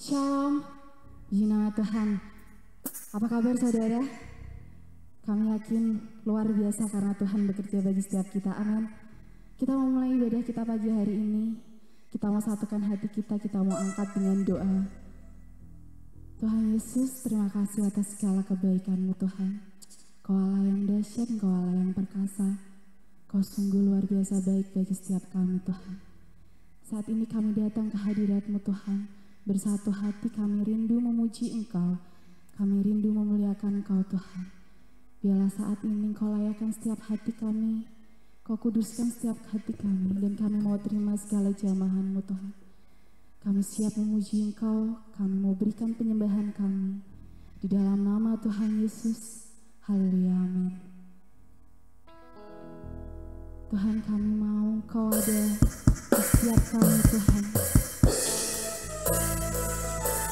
Shalom, puji nama Tuhan. Apa kabar saudara? Kami yakin luar biasa karena Tuhan bekerja bagi setiap kita, amin. Kita mau mulai ibadah kita pagi hari ini. Kita mau satukan hati kita mau angkat dengan doa. Tuhan Yesus, terima kasih atas segala kebaikan-Mu Tuhan. Kau Allah yang dahsyat, Kau Allah yang perkasa. Kau sungguh luar biasa baik bagi setiap kami Tuhan. Saat ini kami datang ke hadirat-Mu Tuhan. Bersatu hati kami rindu memuji Engkau. Kami rindu memuliakan Engkau Tuhan. Biarlah saat ini Engkau layakkan setiap hati kami. Kau kuduskan setiap hati kami. Dan kami mau terima segala jamahan-Mu Tuhan. Kami siap memuji Engkau. Kami mau berikan penyembahan kami. Di dalam nama Tuhan Yesus. Haleluya, amin. Tuhan, kami mau Kau ada di setiap kami Tuhan.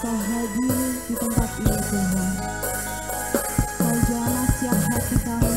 Kau hadir di tempat ini Tuhan. Kau jamah setiap hati kami.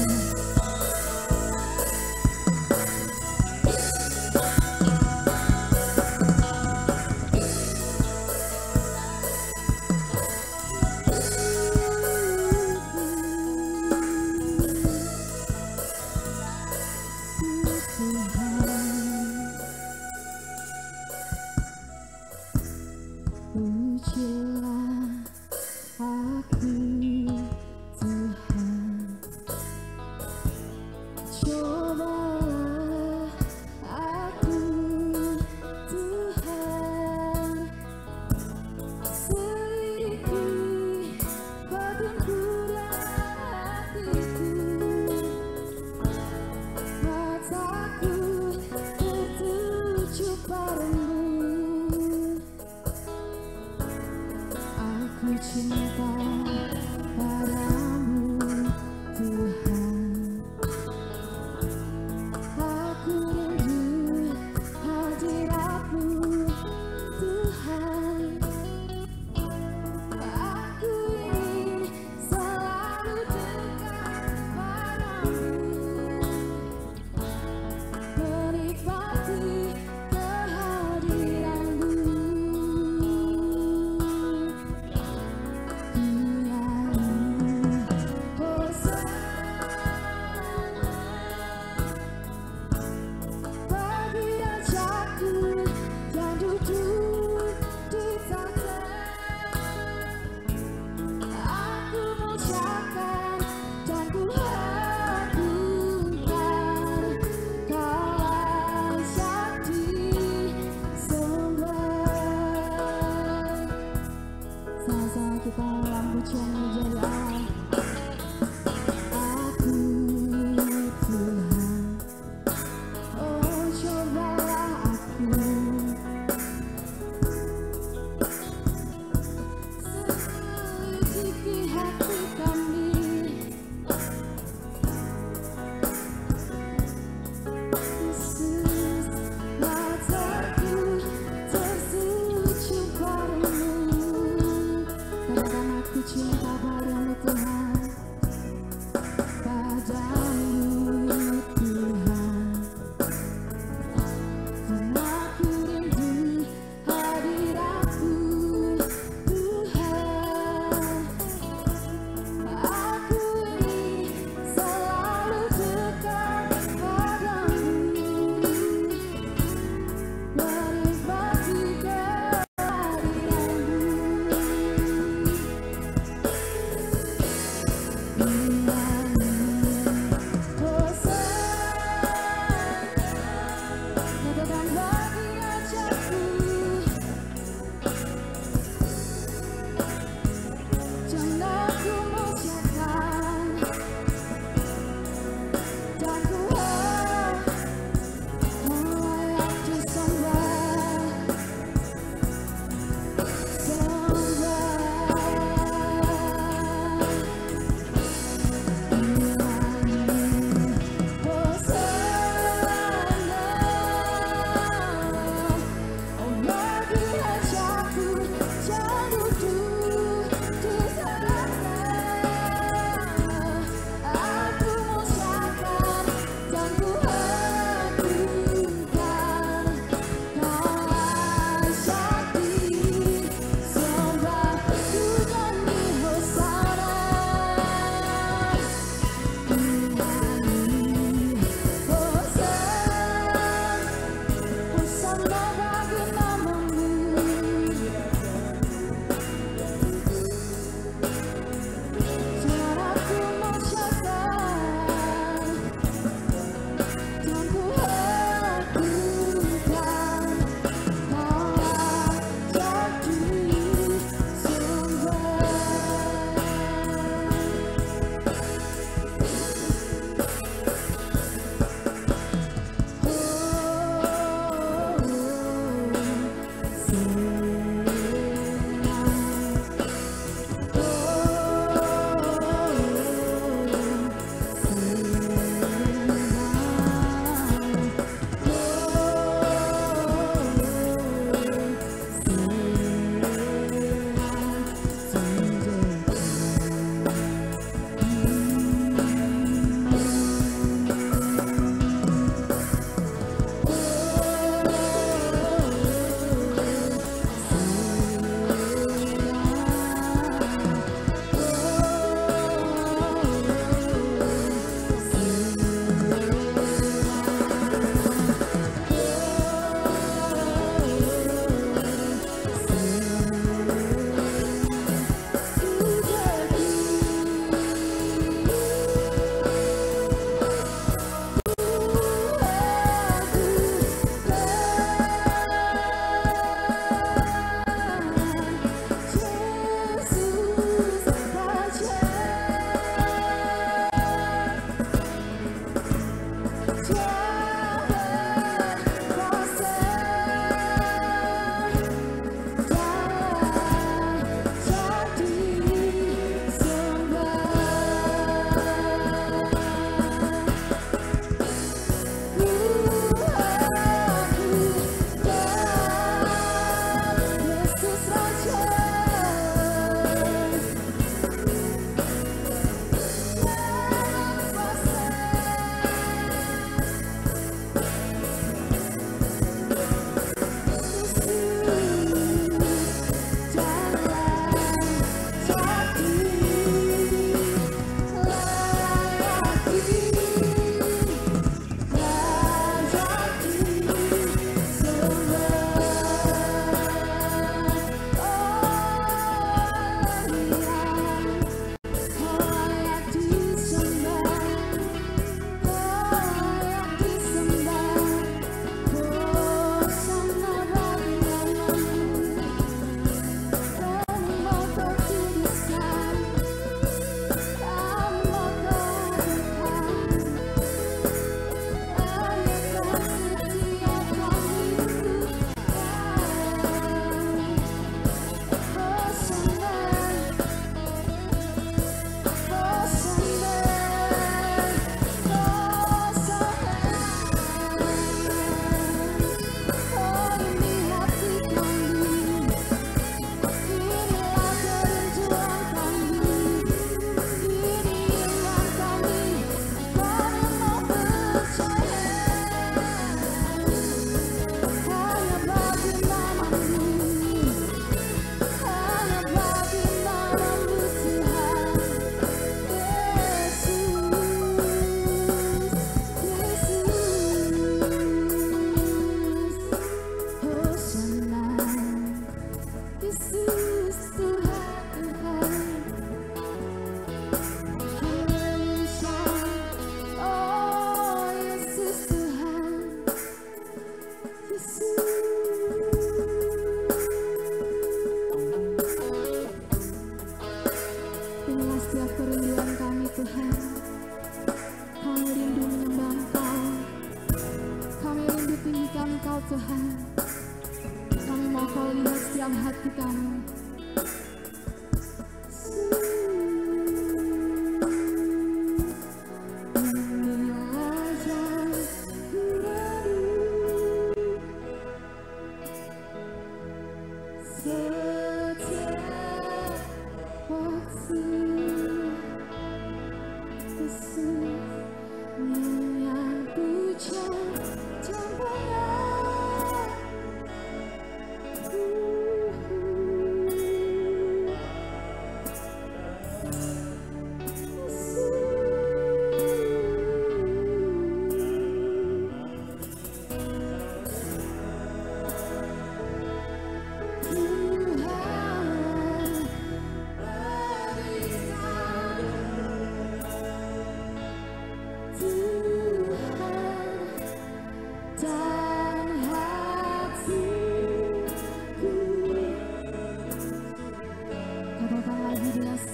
setiap hati kami.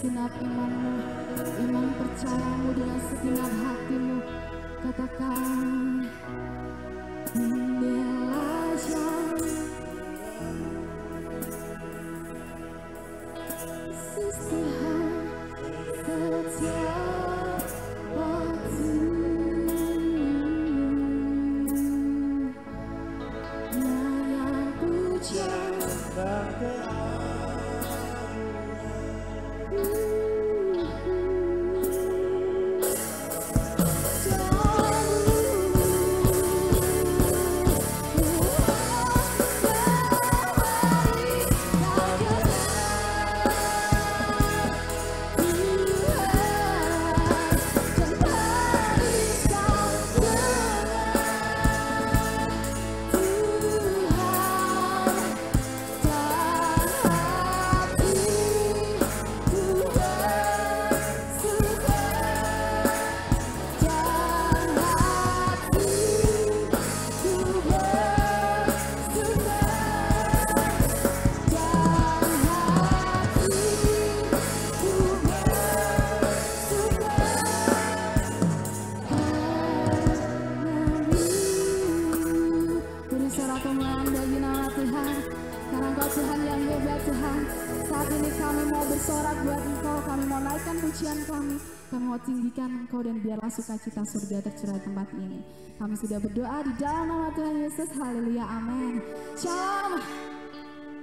Segenap imanmu, iman percayamu dengan segenap hatimu. Katakan, inilah jalan Tuhan setiap waktu. Yang pujian dan kami mau tinggikan Engkau dan biarlah sukacita surga tercurah di tempat ini. Kami sudah berdoa di dalam nama Tuhan Yesus. Haleluya, amin. Shalom.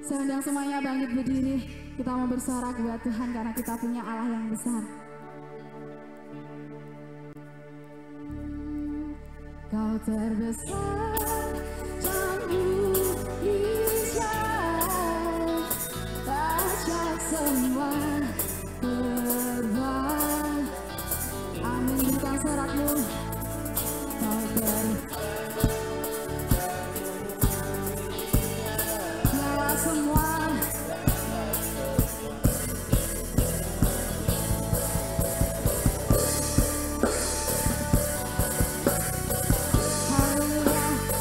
Saya undang semuanya bangkit berdiri. Kita mau bersorak buat Tuhan karena kita punya Allah yang besar. Kau terbesar, jambu hijau, dahsyat semua berbuat. Amin, bukan sorakmu. Kau nyala semua. Haleluya.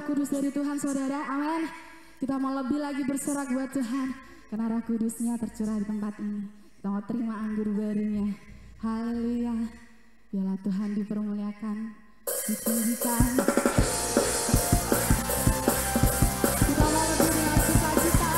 Kudus dari Tuhan saudara, amin. Kita mau lebih lagi bersorak buat Tuhan, karena Roh Kudusnya tercurah di tempat ini. Kita mau terima anggur barunya. Haleluya. Biarlah Tuhan dipermuliakan, ditinggikan. Kita mau lebih dengan sukacita.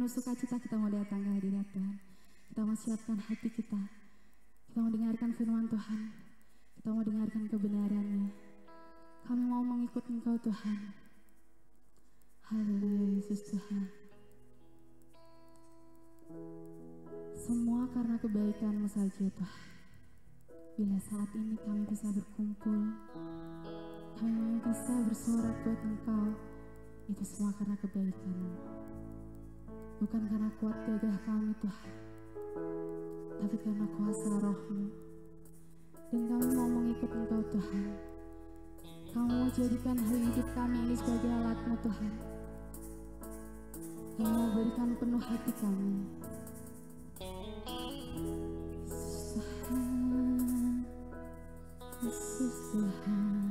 Sukacita kita mau datang ke hadirat Tuhan. Kita mau siapkan hati kita. Kita mau dengarkan firman Tuhan. Kita mau dengarkan kebenarannya. Kami mau mengikut Engkau Tuhan. Haleluya Yesus Tuhan. Semua karena kebaikan-Mu saja Tuhan. Bila saat ini kami bisa berkumpul, kami bisa bersorak buat Engkau, itu semua karena kebaikan-Mu. Bukan karena kuat gagah kami Tuhan, tapi karena kuasa Roh-Mu. Dan kami mau mengikut Engkau Tuhan. Kami mau jadikan hidup kami ini sebagai alat-Mu Tuhan. Kami mau berikan penuh hati kami. Yesus Tuhan, Yesus Tuhan.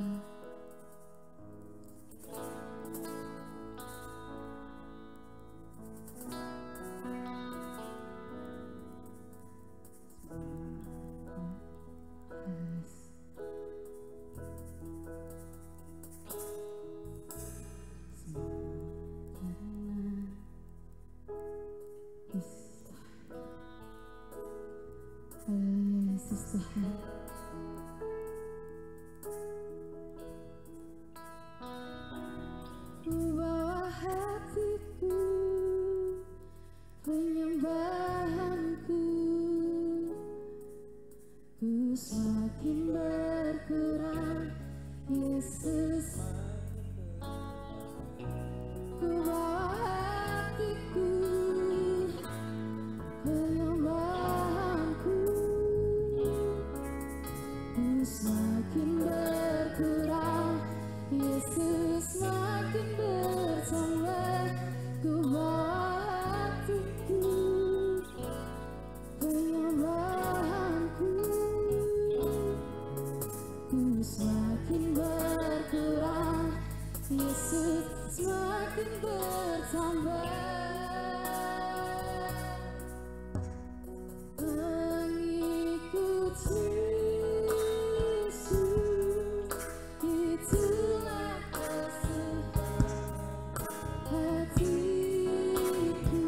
Tuhan. Ku bawa hatiku, penyembahanku, ku semakin berkurang, Yesus. Ku bawa hatiku, penyembahanku, ku semakin berkurang, Yesus semakin bertambah. Ku bawa hatiku, penyembahanku, ku semakin berkurang, Yesus semakin bertambah. Mengikuti Yesus, itulah kesukaan hatiku.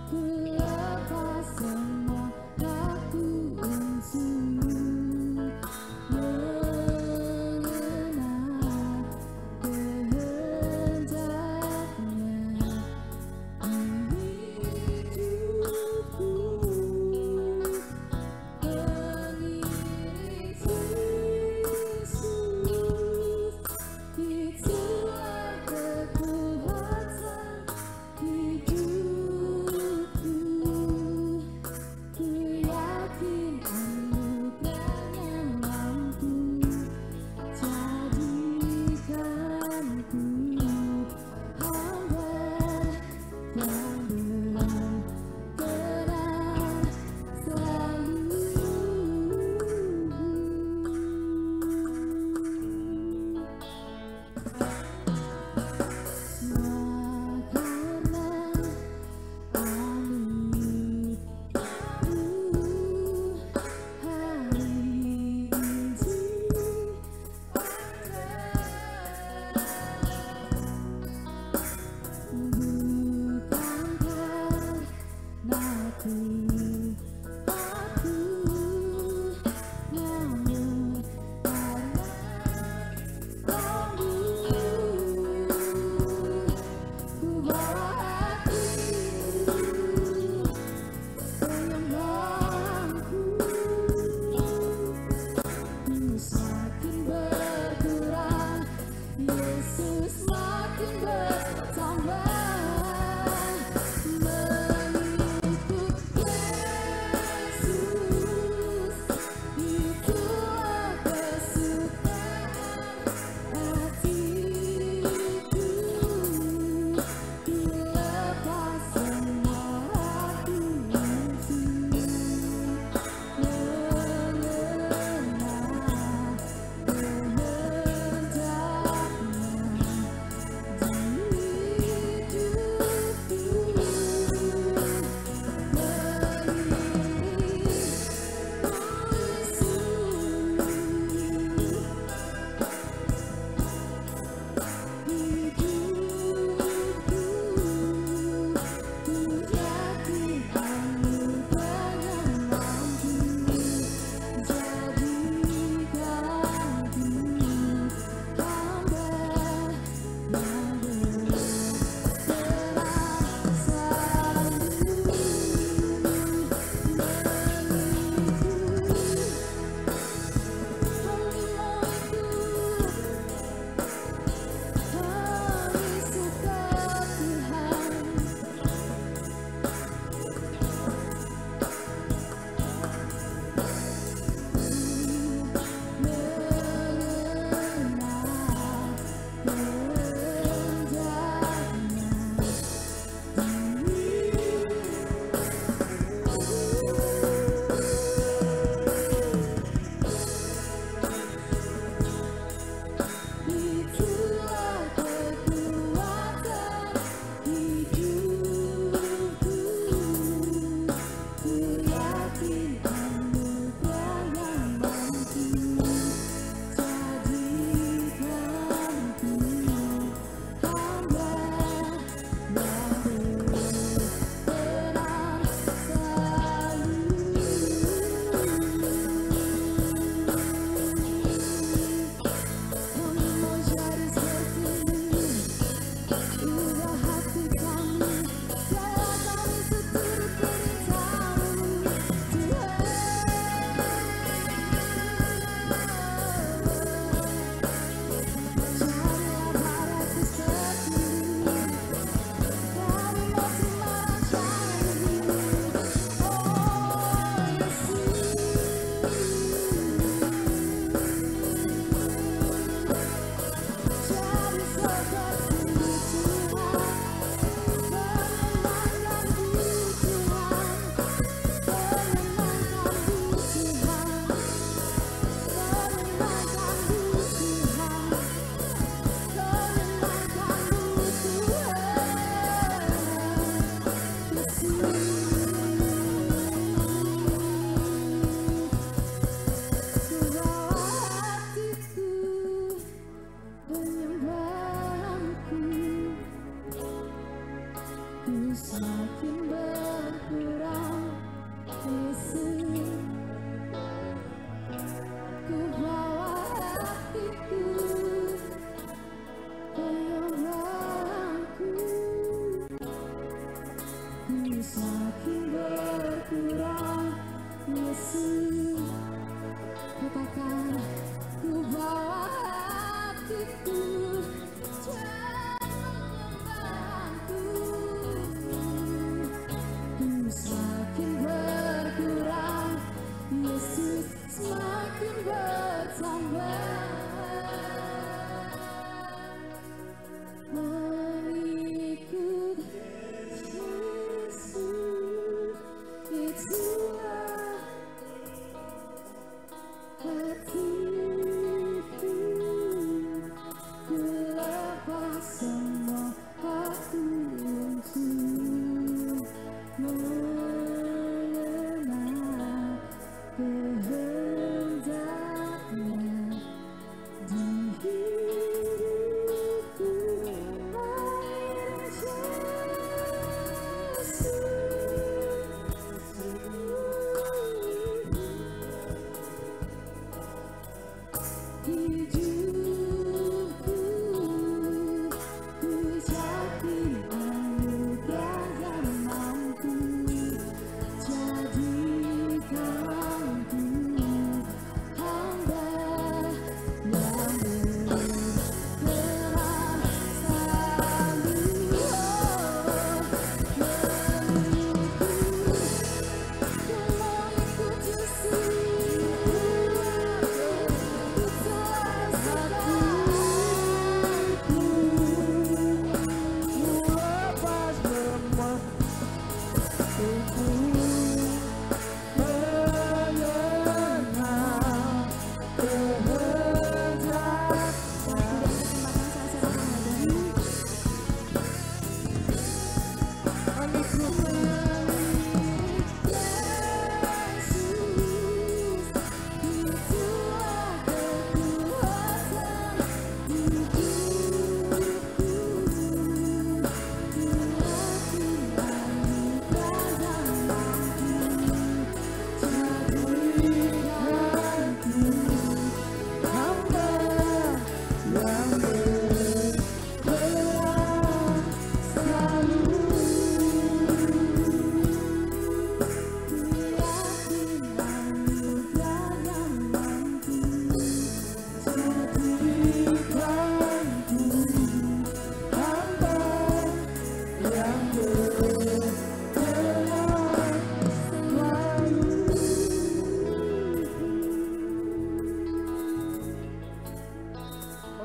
Ku lepas semua aku untuk mengenal kehendaknya di hidupku. Mengiring Yesus, itulah kekuatan hidupku. Ku yakin anugerahnya mampu jadikanku hamba yang berkenan selalu. Semua karena anugerahmu, hari ini bukan karenaku aku, namun karena Kamu. Ku bawa hatiku, penyembahanku, ku semakin berkurang, Yesus semakin bertambah. ku semakin berkurang, Yesus. Ku bawa hatiku ke Yohanku, ku semakin berkurang, Yesus. Katakan, ku bawa hatiku semakin berkurang, Yesus semakin bertambah. Mengikut Yesus, itulah hatiku. Ku lepas semua aku untuk mengenal kehendaknya di hidupku. Hidupku ku jati anugerah yang mampu jadikan ku hamba yang berkenan selalu mengikut Yesus.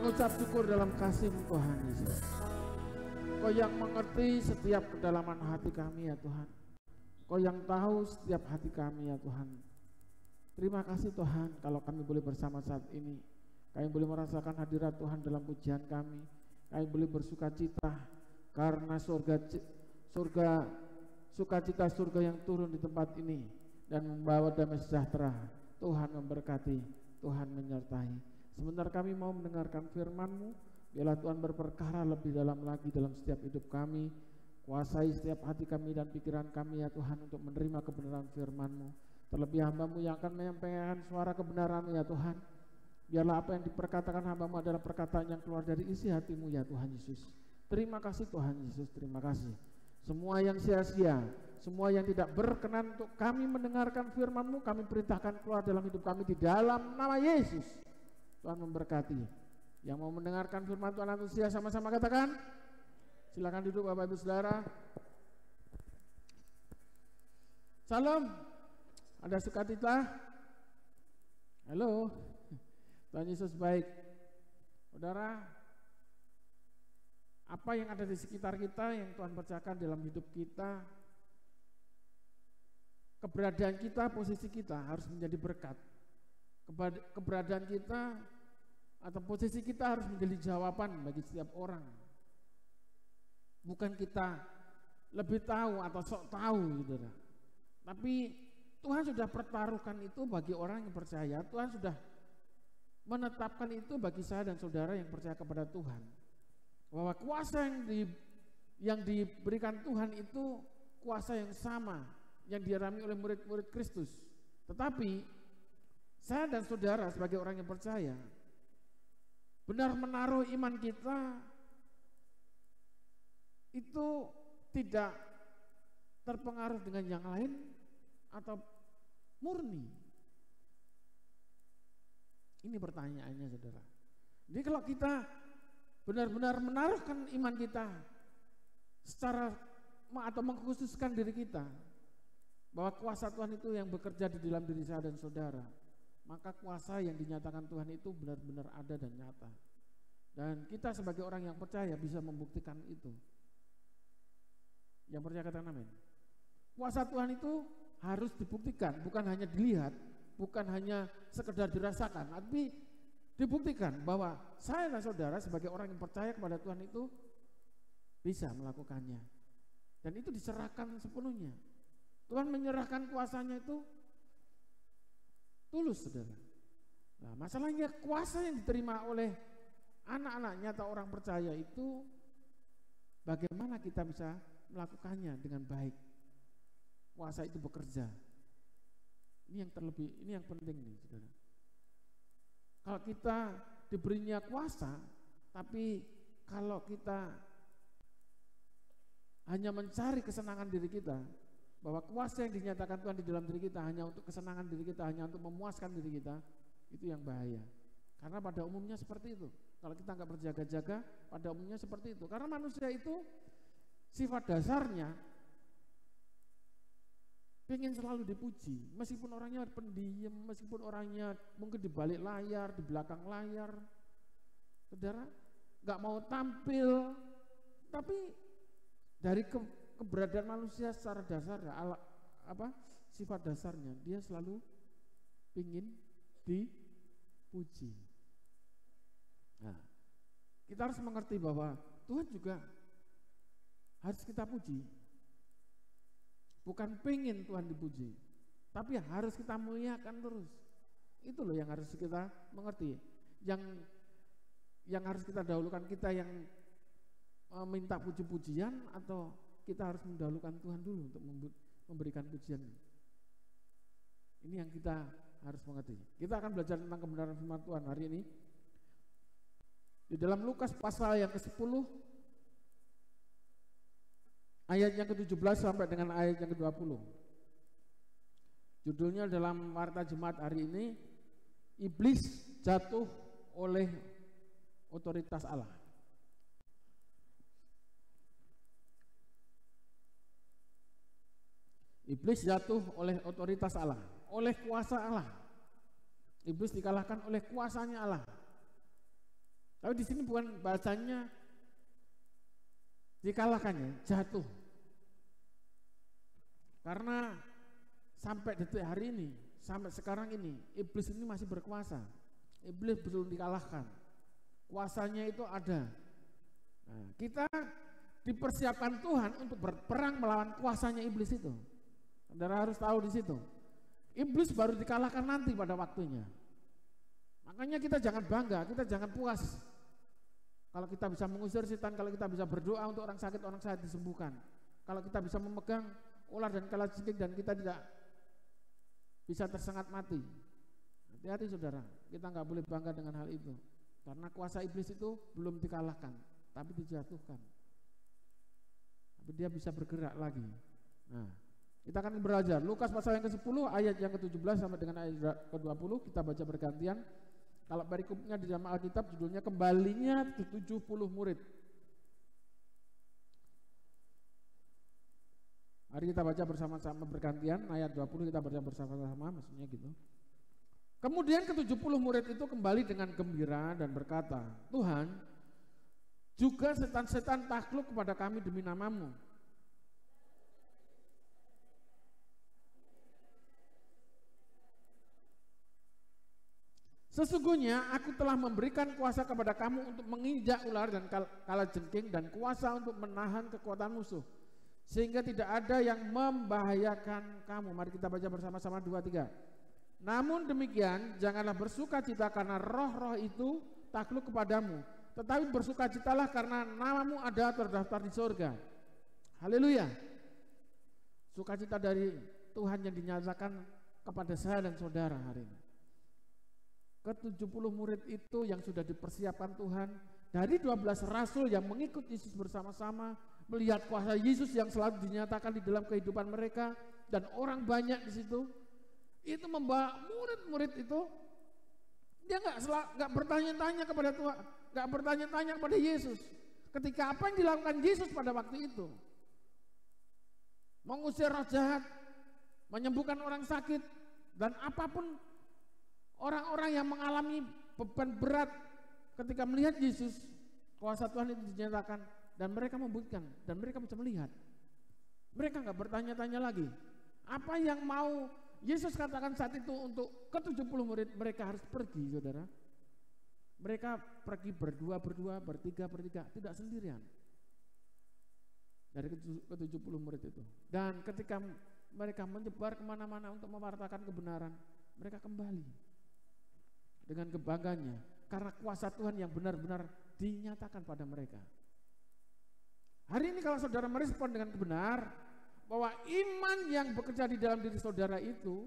Mengucap syukur dalam kasih Tuhan Yesus. Kau yang mengerti setiap kedalaman hati kami ya Tuhan. Kau yang tahu setiap hati kami ya Tuhan. Terima kasih Tuhan kalau kami boleh bersama saat ini. Kami boleh merasakan hadirat Tuhan dalam pujian kami. Kami boleh bersuka cita karena sukacita surga yang turun di tempat ini dan membawa damai sejahtera. Tuhan memberkati, Tuhan menyertai. Sebentar kami mau mendengarkan firman-Mu. Biarlah Tuhan berperkara lebih dalam lagi dalam setiap hidup kami. Kuasai setiap hati kami dan pikiran kami ya Tuhan untuk menerima kebenaran firman-Mu. Terlebih hamba-Mu yang akan menyampaikan suara kebenaran-Mu ya Tuhan. Biarlah apa yang diperkatakan hamba-Mu adalah perkataan yang keluar dari isi hati-Mu ya Tuhan Yesus. Terima kasih Tuhan Yesus, terima kasih. Semua yang sia-sia, semua yang tidak berkenan untuk kami mendengarkan firman-Mu, kami perintahkan keluar dalam hidup kami di dalam nama Yesus. Tuhan memberkati. Yang mau mendengarkan firman Tuhan antusias sama-sama katakan. Silakan duduk Bapak Ibu Saudara. Salam. Ada sukacita? Halo. Tuhan Yesus baik. Saudara, apa yang ada di sekitar kita yang Tuhan percayakan dalam hidup kita, keberadaan kita, posisi kita harus menjadi berkat. Keberadaan kita atau posisi kita harus menjadi jawaban bagi setiap orang. Bukan kita lebih tahu atau sok tahu gitu. Tapi Tuhan sudah pertaruhkan itu bagi orang yang percaya. Tuhan sudah menetapkan itu bagi saya dan saudara yang percaya kepada Tuhan. Bahwa kuasa yang yang diberikan Tuhan itu kuasa yang sama yang dialami oleh murid-murid Kristus. Tetapi saya dan saudara sebagai orang yang percaya benar menaruh iman kita itu tidak terpengaruh dengan yang lain atau murni. Ini pertanyaannya, saudara. Jadi kalau kita benar-benar menaruhkan iman kita secara atau mengkhususkan diri kita bahwa kuasa Tuhan itu yang bekerja di dalam diri saya dan saudara, maka kuasa yang dinyatakan Tuhan itu benar-benar ada dan nyata. Dan kita sebagai orang yang percaya bisa membuktikan itu. Yang percaya katakan amin. Kuasa Tuhan itu harus dibuktikan, bukan hanya dilihat, bukan hanya sekedar dirasakan, tapi dibuktikan bahwa saya dan saudara sebagai orang yang percaya kepada Tuhan itu bisa melakukannya. Dan itu diserahkan sepenuhnya. Tuhan menyerahkan kuasanya itu tulus, saudara. Nah, masalahnya kuasa yang diterima oleh anak-anaknya atau orang percaya itu bagaimana kita bisa melakukannya dengan baik. Kuasa itu bekerja. Ini yang terlebih, ini yang penting nih, saudara. Kalau kita diberinya kuasa, tapi kalau kita hanya mencari kesenangan diri kita, bahwa kuasa yang dinyatakan Tuhan di dalam diri kita hanya untuk kesenangan diri kita, hanya untuk memuaskan diri kita, itu yang bahaya. Karena pada umumnya seperti itu. Kalau kita nggak berjaga-jaga, pada umumnya seperti itu. Karena manusia itu sifat dasarnya pengen selalu dipuji, meskipun orangnya pendiam, meskipun orangnya mungkin di balik layar, di belakang layar, saudara, nggak mau tampil, tapi dari keberadaan manusia secara dasar, sifat dasarnya dia selalu ingin dipuji. Nah, kita harus mengerti bahwa Tuhan juga harus kita puji. Bukan pengen Tuhan dipuji, tapi harus kita muliakan terus. Itu loh yang harus kita mengerti. Yang harus kita dahulukan, kita yang minta puji-pujian atau kita harus mendahulukan Tuhan dulu untuk memberikan pujian. Ini yang kita harus mengerti. Kita akan belajar tentang kebenaran firman Tuhan hari ini di dalam Lukas pasal yang ke-10 ayat yang ke-17 sampai dengan ayat yang ke-20. Judulnya dalam warta jemaat hari ini, Iblis jatuh oleh otoritas Allah. Iblis jatuh oleh otoritas Allah, oleh kuasa Allah. Iblis dikalahkan oleh kuasanya Allah. Tapi di sini bukan bahasanya dikalahkannya, jatuh. Karena sampai detik hari ini, sampai sekarang ini, iblis ini masih berkuasa. Iblis belum dikalahkan. Kuasanya itu ada. Nah, kita dipersiapkan Tuhan untuk berperang melawan kuasanya iblis itu. Saudara harus tahu di situ. Iblis baru dikalahkan nanti pada waktunya. Makanya kita jangan bangga, kita jangan puas. Kalau kita bisa mengusir setan, kalau kita bisa berdoa untuk orang sakit disembuhkan. Kalau kita bisa memegang ular dan kalajengking dan kita tidak bisa tersengat mati. Hati-hati saudara, kita nggak boleh bangga dengan hal itu. Karena kuasa iblis itu belum dikalahkan, tapi dijatuhkan. Tapi dia bisa bergerak lagi. Nah, kita akan belajar Lukas pasal yang ke-10 ayat yang ke-17 sampai dengan ayat ke-20. Kita baca bergantian. Kalau perikopnya di dalam Alkitab judulnya kembalinya 70 murid. Mari kita baca bersama-sama bergantian, ayat 20 kita baca bersama-sama, maksudnya gitu. Kemudian ke-70 murid itu kembali dengan gembira dan berkata, Tuhan, juga setan-setan takluk kepada kami demi nama-Mu. Sesungguhnya aku telah memberikan kuasa kepada kamu untuk menginjak ular dan kalajengking dan kuasa untuk menahan kekuatan musuh. Sehingga tidak ada yang membahayakan kamu. Mari kita baca bersama-sama 2-3. Namun demikian janganlah bersuka cita karena roh-roh itu takluk kepadamu. tetapi bersukacitalah karena namamu ada terdaftar di surga. Haleluya. Sukacita dari Tuhan yang dinyatakan kepada saya dan saudara hari ini. Ke-70 murid itu yang sudah dipersiapkan Tuhan, dari 12 rasul yang mengikut Yesus bersama-sama, melihat kuasa Yesus yang selalu dinyatakan di dalam kehidupan mereka, dan orang banyak di situ, itu membawa murid-murid itu, dia nggak bertanya-tanya kepada Tuhan, nggak bertanya-tanya kepada Yesus. Ketika apa yang dilakukan Yesus pada waktu itu, mengusir roh jahat, menyembuhkan orang sakit, dan apapun orang-orang yang mengalami beban berat ketika melihat Yesus, kuasa Tuhan itu dinyatakan dan mereka membuktikan dan mereka bisa melihat. Mereka nggak bertanya-tanya lagi. Apa yang mau Yesus katakan saat itu untuk ke-70 murid, mereka harus pergi, saudara. Mereka pergi berdua, bertiga, tidak sendirian. Dari ke-70 murid itu. Dan ketika mereka menyebar kemana-mana untuk mewartakan kebenaran, mereka kembali dengan kebanggaannya karena kuasa Tuhan yang benar-benar dinyatakan pada mereka. Hari ini kalau saudara merespon dengan benar bahwa iman yang bekerja di dalam diri saudara itu,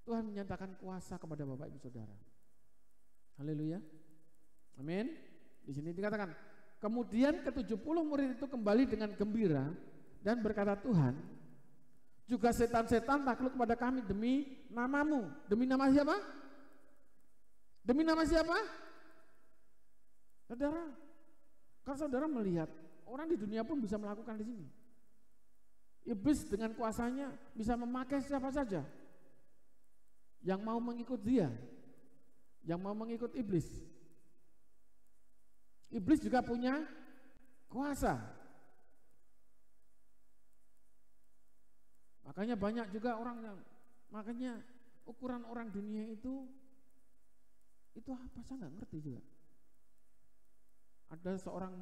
Tuhan menyatakan kuasa kepada Bapak Ibu Saudara. Haleluya. Amin. Di sini dikatakan, kemudian ke-70 murid itu kembali dengan gembira dan berkata, Tuhan, juga setan-setan takluk kepada kami demi namamu. Demi nama siapa? Demi nama siapa? Saudara, kalau saudara melihat orang di dunia pun bisa melakukan di sini. Iblis dengan kuasanya bisa memakai siapa saja yang mau mengikut dia, yang mau mengikut iblis. Iblis juga punya kuasa. Makanya banyak juga orang yang, makanya ukuran orang dunia itu apa saya nggak ngerti juga. Ada seorang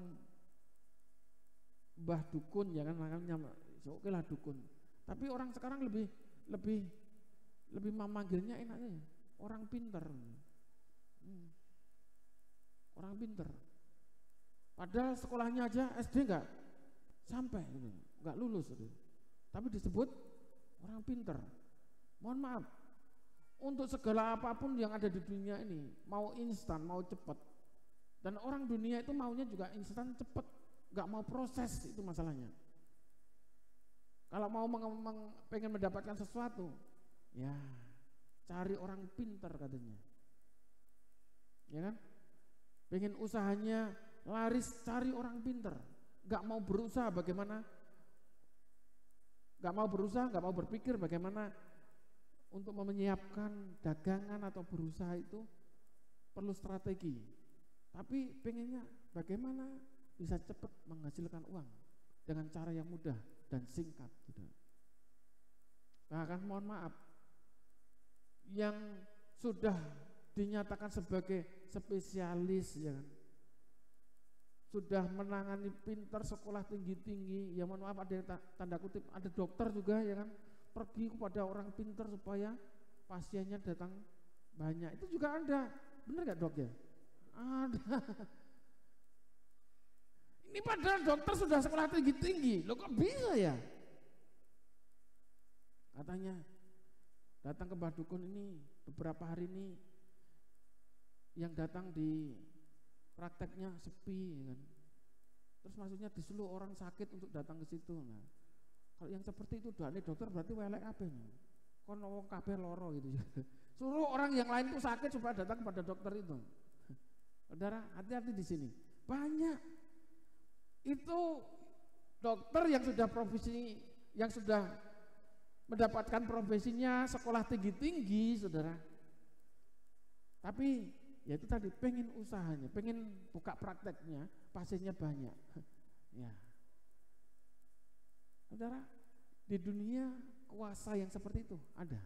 mbah dukun, ya kan, makanya oke lah dukun. Tapi orang sekarang lebih memanggilnya enaknya orang pinter. Orang pinter. Padahal sekolahnya aja SD nggak sampai, nggak lulus, tapi disebut orang pinter. Mohon maaf, untuk segala apapun yang ada di dunia ini, mau instan, mau cepat. Dan orang dunia itu maunya juga instan, cepat, nggak mau proses, itu masalahnya. Kalau mau pengen mendapatkan sesuatu, ya cari orang pinter katanya. Ya kan? Pengen usahanya laris, cari orang pinter. Nggak mau berusaha bagaimana, nggak mau berpikir bagaimana untuk menyiapkan dagangan atau berusaha itu perlu strategi. Tapi pengennya bagaimana bisa cepat menghasilkan uang dengan cara yang mudah dan singkat. Gitu. Bahkan mohon maaf, yang sudah dinyatakan sebagai spesialis, ya kan, sudah menangani pintar, sekolah tinggi-tinggi, ya mohon maaf, ada yang tanda kutip, ada dokter juga, ya kan, pergi kepada orang pintar supaya pasiennya datang banyak. Itu juga ada, benar gak dok ya? Ada. Ini padahal dokter sudah sekolah tinggi-tinggi, loh kok bisa ya? Katanya datang ke Mbah Dukun ini beberapa hari ini, yang datang di prakteknya sepi, ya kan? Terus maksudnya disuruh orang sakit untuk datang ke situ. Nah, kalau yang seperti itu doane dokter berarti welek apa nih? Kon wong kabeh loro gitu. Suruh orang yang lain tuh sakit supaya datang kepada dokter itu. Saudara, hati-hati di sini. Banyak itu dokter yang sudah profesi, yang sudah mendapatkan profesinya sekolah tinggi-tinggi, saudara. Tapi ya itu tadi, pengen usahanya, pengen buka prakteknya, pasiennya banyak. Ya, saudara, di dunia kuasa yang seperti itu ada.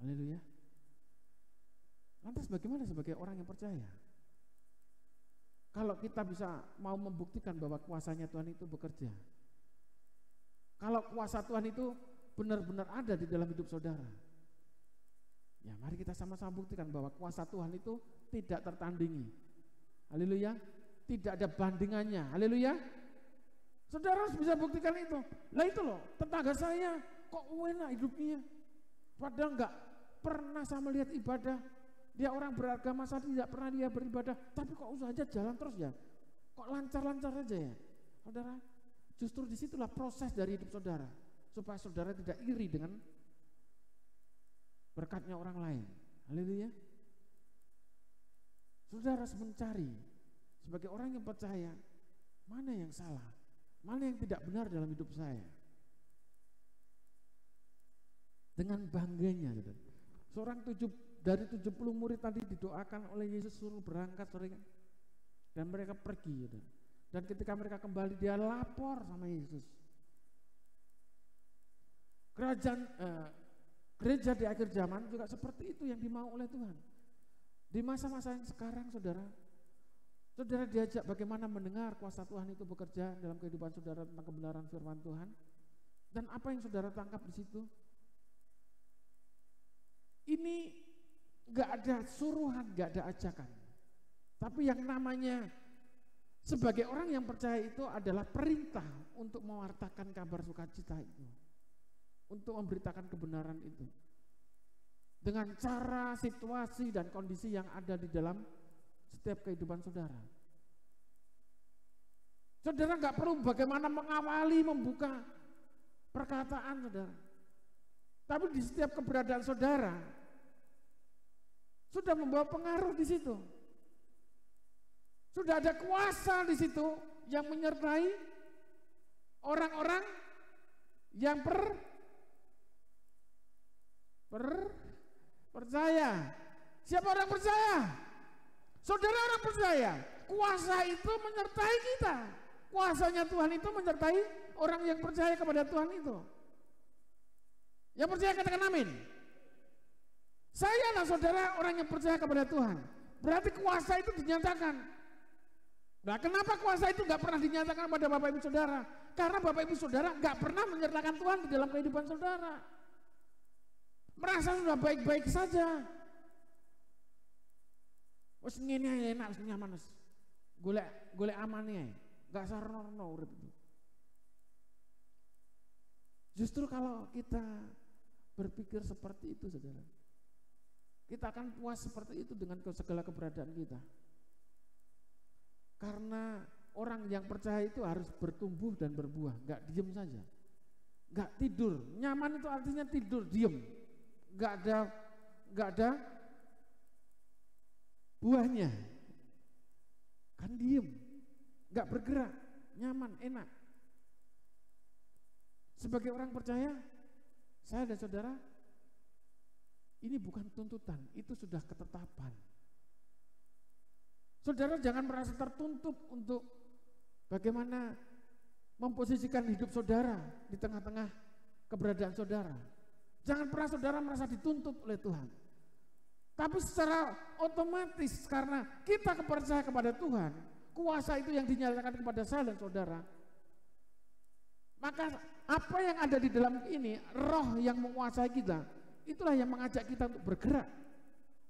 Haleluya. Lantas bagaimana sebagai orang yang percaya? Kalau kita bisa mau membuktikan bahwa kuasanya Tuhan itu bekerja, kalau kuasa Tuhan itu benar-benar ada di dalam hidup saudara, ya mari kita sama-sama buktikan bahwa kuasa Tuhan itu tidak tertandingi. Haleluya. Tidak ada bandingannya. Haleluya. Saudara harus bisa buktikan itu. Lah itu loh, tetangga saya kok enak hidupnya. Padahal enggak pernah saya melihat ibadah. Dia orang beragama, saya tidak pernah dia beribadah. Tapi kok usaha aja jalan terus ya. Kok lancar-lancar aja ya. Saudara, justru disitulah proses dari hidup saudara. Supaya saudara tidak iri dengan berkatnya orang lain. Haleluya. Saudara harus mencari sebagai orang yang percaya, mana yang salah, mana yang tidak benar dalam hidup saya. Dengan bangganya, seorang dari 70 murid tadi didoakan oleh Yesus suruh berangkat, dan mereka pergi. Dan ketika mereka kembali, dia lapor sama Yesus. Gereja di akhir zaman juga seperti itu yang dimau oleh Tuhan. Di masa-masa yang sekarang, saudara diajak bagaimana mendengar kuasa Tuhan itu bekerja dalam kehidupan saudara tentang kebenaran firman Tuhan. Dan apa yang saudara tangkap di situ? Ini gak ada suruhan, gak ada ajakan. Tapi yang namanya sebagai orang yang percaya itu adalah perintah untuk mewartakan kabar sukacita itu, untuk memberitakan kebenaran itu dengan cara, situasi, dan kondisi yang ada di dalam setiap kehidupan saudara. Saudara nggak perlu bagaimana mengawali, membuka perkataan saudara. Tapi di setiap keberadaan saudara sudah membawa pengaruh di situ. Sudah ada kuasa di situ yang menyertai orang-orang yang percaya. Siapa orang percaya? Saudara orang percaya. Kuasa itu menyertai kita. Kuasanya Tuhan itu menyertai orang yang percaya kepada Tuhan itu. Yang percaya katakan amin. Saya lah saudara orang yang percaya kepada Tuhan. Berarti kuasa itu dinyatakan. Nah, kenapa kuasa itu gak pernah dinyatakan pada Bapak Ibu Saudara? Karena Bapak Ibu Saudara gak pernah menyertakan Tuhan di dalam kehidupan saudara. Merasa sudah baik-baik saja. Wes ngene enak, wes nyaman wes. Golek amane, gak sarno urip itu. Justru kalau kita berpikir seperti itu, saudara, kita akan puas seperti itu dengan segala keberadaan kita. Karena orang yang percaya itu harus bertumbuh dan berbuah, gak diem saja, gak tidur. Nyaman itu artinya tidur, diem, gak ada buahnya, kan diem, gak bergerak, nyaman, enak. Sebagai orang percaya, saya dan saudara, ini bukan tuntutan, itu sudah ketetapan. Saudara jangan merasa tertuntut untuk bagaimana memposisikan hidup saudara di tengah-tengah keberadaan saudara. Jangan pernah saudara merasa dituntut oleh Tuhan. Tapi secara otomatis karena kita percaya kepada Tuhan, kuasa itu yang dinyatakan kepada saya dan saudara. Maka apa yang ada di dalam ini, roh yang menguasai kita, itulah yang mengajak kita untuk bergerak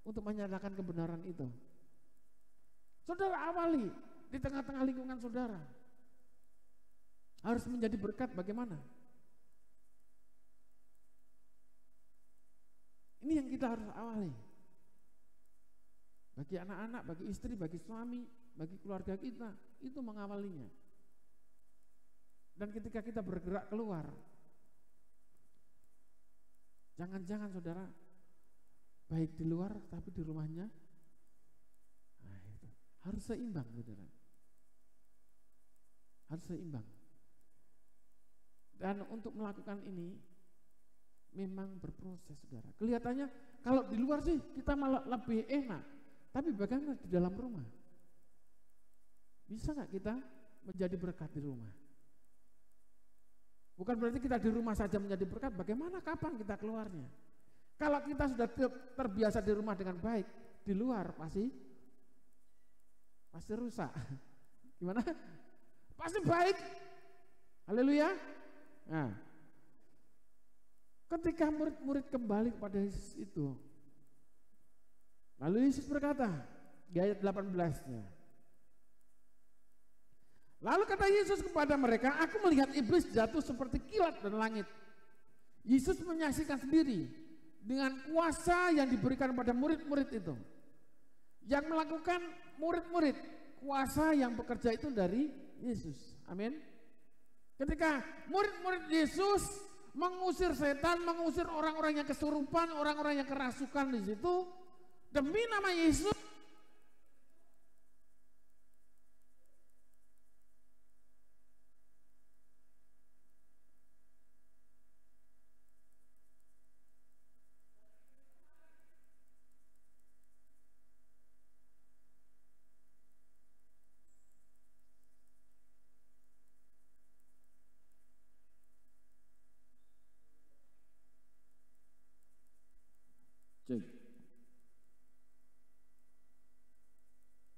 untuk menyatakan kebenaran itu. Saudara awali di tengah-tengah lingkungan saudara. Harus menjadi berkat bagaimana? Ini yang kita harus awali. Bagi anak-anak, bagi istri, bagi suami, bagi keluarga kita, itu mengawalinya. Dan ketika kita bergerak keluar, jangan-jangan saudara, baik di luar tapi di rumahnya, nah itu harus seimbang, saudara. Harus seimbang. Dan untuk melakukan ini memang berproses, saudara. Kelihatannya kalau di luar sih kita malah lebih enak, tapi bagaimana di dalam rumah? Bisa nggak kita menjadi berkat di rumah? Bukan berarti kita di rumah saja menjadi berkat, bagaimana kapan kita keluarnya? Kalau kita sudah terbiasa di rumah dengan baik, di luar pasti rusak. Gimana? Pasti baik. Haleluya. Nah, ketika murid-murid kembali kepada Yesus itu, lalu Yesus berkata, di ayat 18-nya. Lalu kata Yesus kepada mereka, aku melihat iblis jatuh seperti kilat dari langit. Yesus menyaksikan sendiri dengan kuasa yang diberikan pada murid-murid itu. Yang melakukan murid-murid, kuasa yang bekerja itu dari Yesus. Amin. Ketika murid-murid Yesus mengusir setan, mengusir orang-orang yang kesurupan, orang-orang yang kerasukan di situ, demi nama Yesus,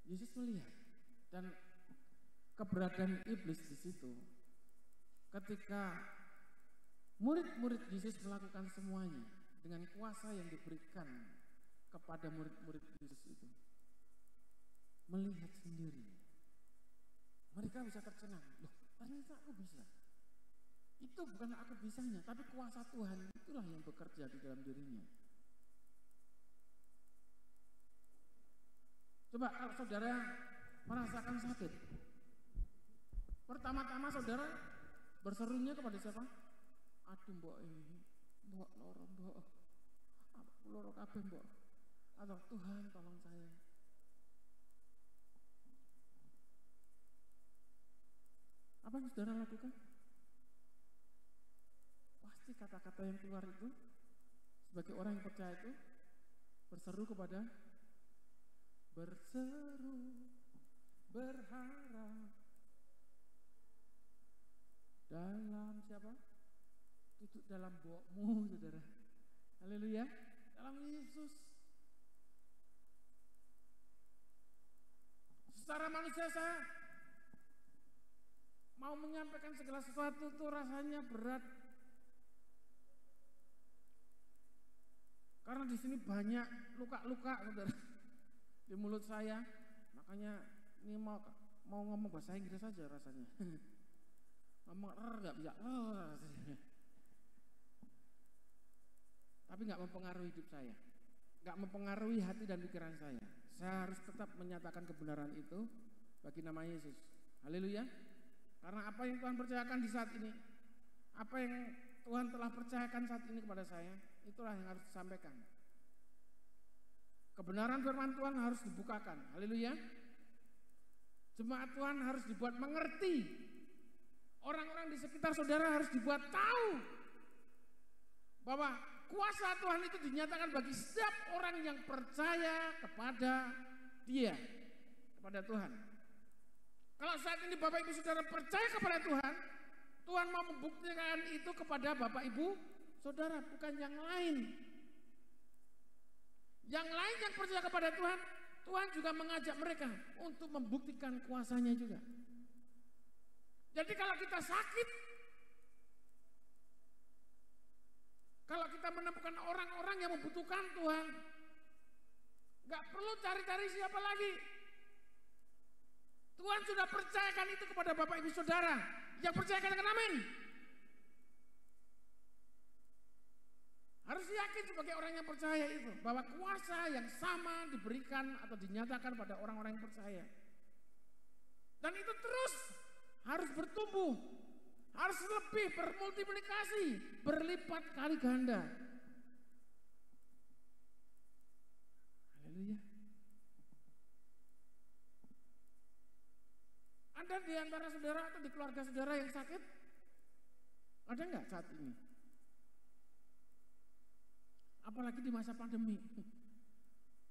Yesus melihat dan keberadaan iblis di situ. Ketika murid-murid Yesus melakukan semuanya dengan kuasa yang diberikan kepada murid-murid Yesus itu, melihat sendiri, mereka bisa tercengang. Loh, ternyata aku bisa. Itu bukan aku bisanya, tapi kuasa Tuhan itulah yang bekerja di dalam dirinya. Coba kalau saudara merasakan sakit, pertama-tama saudara berserunya kepada siapa? Aduh mbok mbok loro mbok, aku loro kabeh mbok, atau Tuhan tolong saya. Apa yang saudara lakukan? Pasti kata-kata yang keluar itu sebagai orang yang percaya itu berseru kepada, berseru, berharap dalam siapa? Duduk dalam bokmu, saudara. Haleluya. Dalam Yesus. Secara manusia saya mau menyampaikan segala sesuatu itu rasanya berat. Karena di sini banyak luka-luka, saudara, di mulut saya. Makanya ini mau ngomong bahasa Inggris saja rasanya. Ngomong nggak bisa, tapi nggak mempengaruhi hidup saya, nggak mempengaruhi hati dan pikiran saya. Saya harus tetap menyatakan kebenaran itu bagi nama Yesus. Haleluya. Karena apa yang Tuhan percayakan di saat ini, apa yang Tuhan telah percayakan saat ini kepada saya, itulah yang harus disampaikan. Kebenaran firman Tuhan harus dibukakan. Haleluya. Jemaat Tuhan harus dibuat mengerti. Orang-orang di sekitar saudara harus dibuat tahu bahwa kuasa Tuhan itu dinyatakan bagi setiap orang yang percaya kepada Dia, kepada Tuhan. Kalau saat ini Bapak Ibu Saudara percaya kepada Tuhan, Tuhan mau membuktikan itu kepada Bapak Ibu Saudara, bukan yang lain. Yang lain yang percaya kepada Tuhan, Tuhan juga mengajak mereka untuk membuktikan kuasanya juga. Jadi kalau kita sakit, kalau kita menemukan orang-orang yang membutuhkan Tuhan, gak perlu cari-cari siapa lagi. Tuhan sudah percayakan itu kepada Bapak Ibu Saudara. Yang percaya katakan amin. Harus yakin sebagai orang yang percaya itu, bahwa kuasa yang sama diberikan atau dinyatakan pada orang-orang yang percaya. Dan itu terus harus bertumbuh, harus lebih bermultiplikasi, berlipat kali ganda. Haleluya. Ada di antara saudara atau di keluarga saudara yang sakit? Ada enggak saat ini? Apalagi di masa pandemi.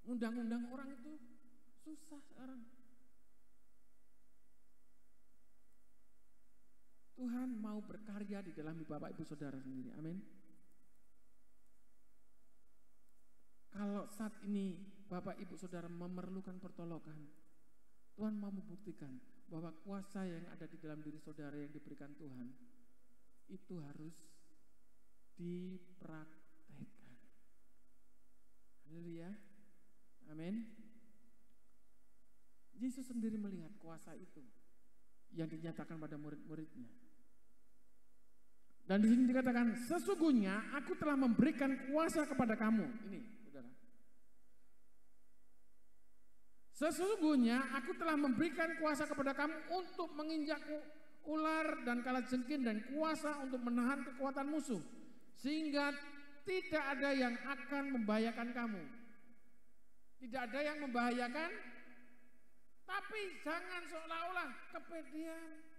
Undang-undang orang itu susah sekarang. Tuhan mau berkarya di dalam Bapak Ibu Saudara sendiri. Amin. Kalau saat ini Bapak Ibu Saudara memerlukan pertolongan, Tuhan mau membuktikan bahwa kuasa yang ada di dalam diri saudara yang diberikan Tuhan itu harus dipraktekkan. Haleluya. Amin. Yesus sendiri melihat kuasa itu yang dinyatakan pada murid-muridnya. Dan di sini dikatakan, sesungguhnya aku telah memberikan kuasa kepada kamu. Ini, saudara. Sesungguhnya aku telah memberikan kuasa kepada kamu untuk menginjak ular dan kalajengking dan kuasa untuk menahan kekuatan musuh. Sehingga tidak ada yang akan membahayakan kamu. Tidak ada yang membahayakan, tapi jangan seolah-olah kepedean.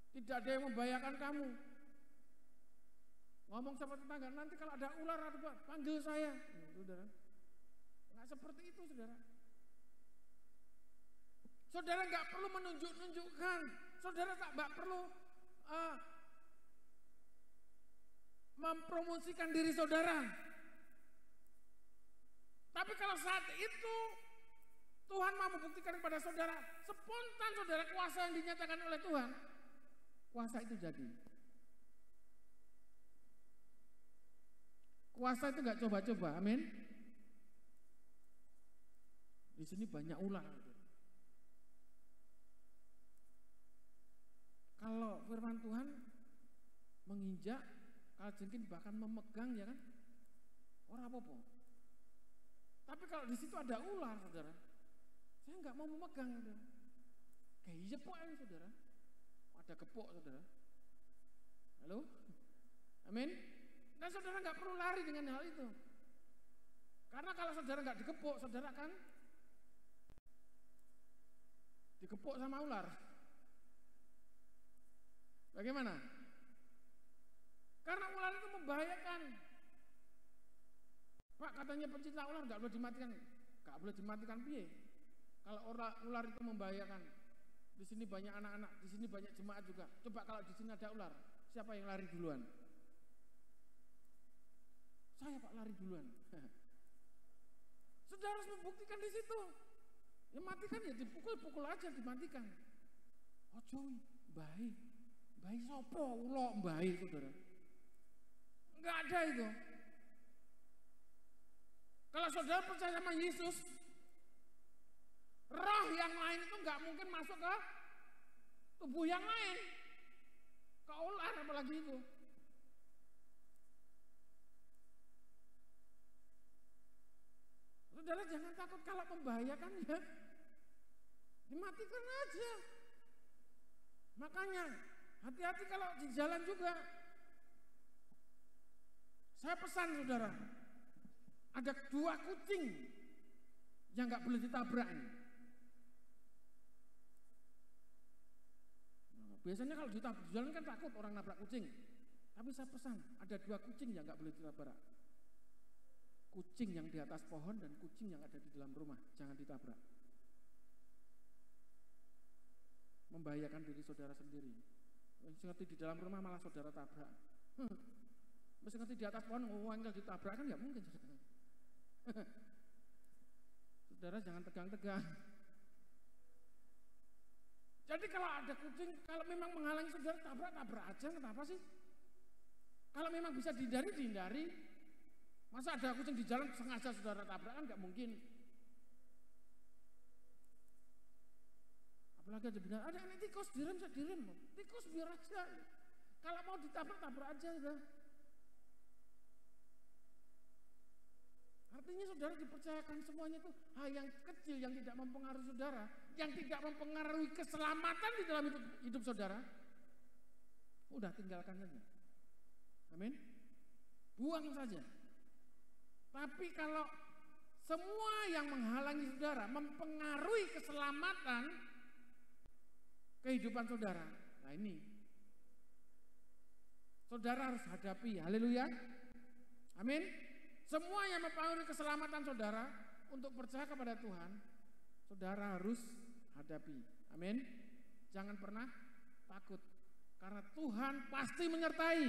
Tidak ada yang membahayakan kamu. Ngomong sama tetangga, nanti kalau ada ular atau apa, panggil saya. Saudara, nggak seperti itu, saudara. Saudara nggak perlu menunjukkan. Saudara nggak perlu mempromosikan diri saudara. Tapi kalau saat itu Tuhan mau membuktikan kepada saudara, spontan saudara kuasa yang dinyatakan oleh Tuhan, kuasa itu jadi. Kuasa itu nggak coba-coba, amin. Di sini banyak ular. Kalau firman Tuhan menginjak, kalajengking bahkan memegang, ya kan, ora apa-apa. Tapi kalau di situ ada ular, saudara, saya nggak mau memegang, saudara. Kayak jepok ini, saudara. Ada gepok, saudara. Halo, amin. Nah, saudara nggak perlu lari dengan hal itu. Karena kalau saudara nggak digepok, saudara kan digepok sama ular. Bagaimana? Karena ular itu membahayakan. Pak, katanya pencinta ular nggak boleh dimatikan. Nggak boleh dimatikan piye? Kalau ular itu membahayakan. Di sini banyak anak-anak, di sini banyak jemaat juga. Coba kalau di sini ada ular, siapa yang lari duluan? Saya, Pak, lari duluan. Saudara harus membuktikan di situ. Ya matikan, ya dipukul aja, dimatikan. Ojo, baik. Bayi sopo, ulo bayi, saudara. Enggak ada itu. Kalau saudara percaya sama Yesus, roh yang lain itu enggak mungkin masuk ke tubuh yang lain. Ke ular apalagi itu. Saudara jangan takut kalau membahayakan, ya. Dimatikan aja. Makanya hati-hati kalau di jalan juga. Saya pesan, saudara, ada 2 kucing yang nggak boleh ditabrak. Biasanya kalau di jalan kan takut orang nabrak kucing. Tapi saya pesan, ada 2 kucing yang nggak boleh ditabrak. Kucing yang di atas pohon dan kucing yang ada di dalam rumah, jangan ditabrak. Membahayakan diri saudara sendiri. Ngerti di dalam rumah malah saudara tabrak. Mesti ngerti di atas pohon, enggak ditabrak kan nggak mungkin, saudara. Saudara jangan tegang-tegang. Jadi kalau ada kucing, kalau memang menghalangi saudara tabrak aja, kenapa sih? Kalau memang bisa dihindari, dihindari. Masa ada kucing di jalan sengaja saudara tabrak kan nggak mungkin. Apalagi ada benar, ada anak tikus, direm, tikus biar aja. Kalau mau ditabrak, tabrak aja udah. Artinya saudara dipercayakan semuanya itu hal yang kecil yang tidak mempengaruhi saudara, yang tidak mempengaruhi keselamatan di dalam hidup saudara. Udah tinggalkan saja. Amin. Buang saja. Tapi kalau semua yang menghalangi saudara mempengaruhi keselamatan kehidupan saudara, nah ini saudara harus hadapi. Haleluya. Amin. Semua yang mempengaruhi keselamatan saudara untuk percaya kepada Tuhan, saudara harus hadapi. Amin. Jangan pernah takut, karena Tuhan pasti menyertai.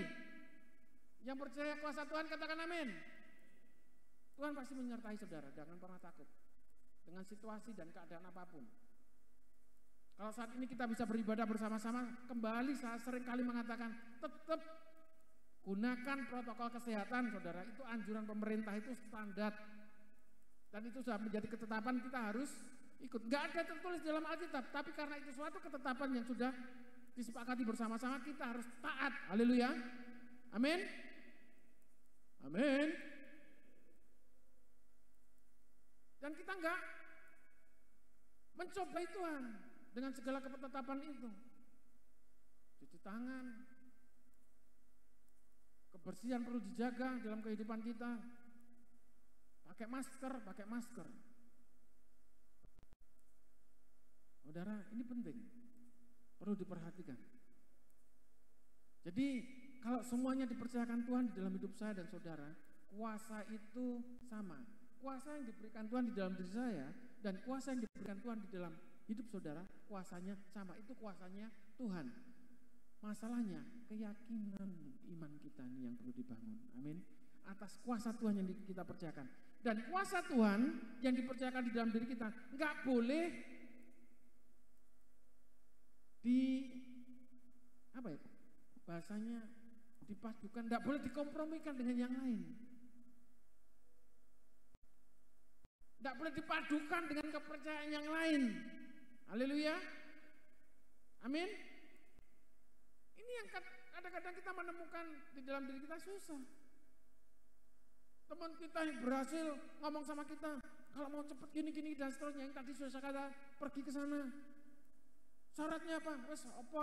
Yang percaya kuasa Tuhan katakan amin. Tuhan pasti menyertai saudara, jangan pernah takut dengan situasi dan keadaan apapun. Kalau saat ini kita bisa beribadah bersama-sama, kembali saya sering kali mengatakan, tetap gunakan protokol kesehatan, saudara. Itu anjuran pemerintah, itu standar. Dan itu sudah menjadi ketetapan, kita harus ikut. Nggak ada tertulis dalam Alkitab, tapi karena itu suatu ketetapan yang sudah disepakati bersama-sama, kita harus taat. Haleluya. Amin. Amin. Dan kita enggak mencobai Tuhan dengan segala ketetapan itu. Cuci tangan, kebersihan perlu dijaga dalam kehidupan kita. Pakai masker. Saudara, ini penting, perlu diperhatikan. Jadi kalau semuanya dipercayakan Tuhan di dalam hidup saya dan saudara, kuasa itu sama. Kuasa yang diberikan Tuhan di dalam diri saya dan kuasa yang diberikan Tuhan di dalam hidup saudara, kuasanya sama. Itu kuasanya Tuhan. Masalahnya keyakinan iman kita ini yang perlu dibangun. Amin. Atas kuasa Tuhan yang kita percayakan. Dan kuasa Tuhan yang dipercayakan di dalam diri kita nggak boleh bahasanya dipadukan, nggak boleh dikompromikan dengan yang lain. Nggak boleh dipadukan dengan kepercayaan yang lain. Haleluya. Amin. Ini yang kadang-kadang kita menemukan di dalam diri kita susah. Teman kita yang berhasil ngomong sama kita, kalau mau cepet gini-gini dan seterusnya, yang tadi sudah saya kata, pergi ke sana. Syaratnya apa? Wes apa?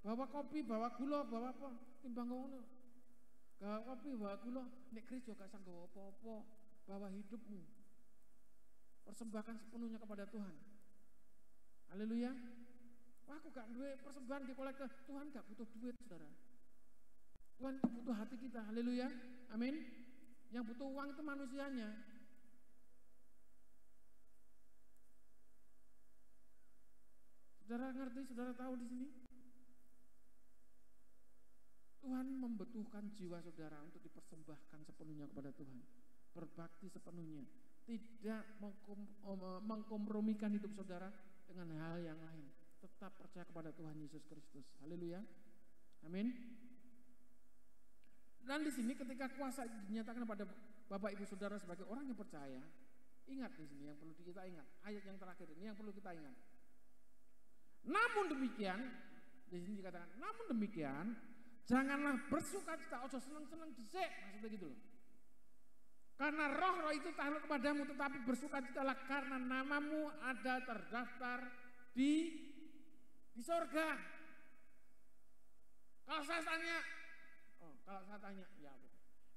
Bawa kopi, bawa gula, bawa apa? Timbang ngono. Bawa kopi, bawa gula, nek gereja gak sanggo apa-apa, bawa hidupmu. Persembahkan sepenuhnya kepada Tuhan. Haleluya. Wah, aku gak duit persembahan di kolektor. Tuhan gak butuh duit, saudara. Tuhan itu butuh hati kita. Haleluya. Amin. Yang butuh uang itu manusianya. Saudara ngerti, saudara tahu di sini? Tuhan membutuhkan jiwa saudara untuk dipersembahkan sepenuhnya kepada Tuhan. Berbakti sepenuhnya. Tidak mengkompromikan hidup saudara dengan hal yang lain. Tetap percaya kepada Tuhan Yesus Kristus. Haleluya. Amin. Dan di sini ketika kuasa dinyatakan pada Bapak Ibu Saudara sebagai orang yang percaya, ingat di sini yang perlu kita ingat, ayat yang terakhir ini yang perlu kita ingat. Namun demikian, di sini dikatakan, namun demikian, janganlah bersukacita, ojo seneng-seneng dhisik, maksudnya gitu loh. Karena roh-roh itu takluk kepadamu, tetapi bersukacitalah karena namamu ada terdaftar di surga. Kalau saya tanya, ya apa?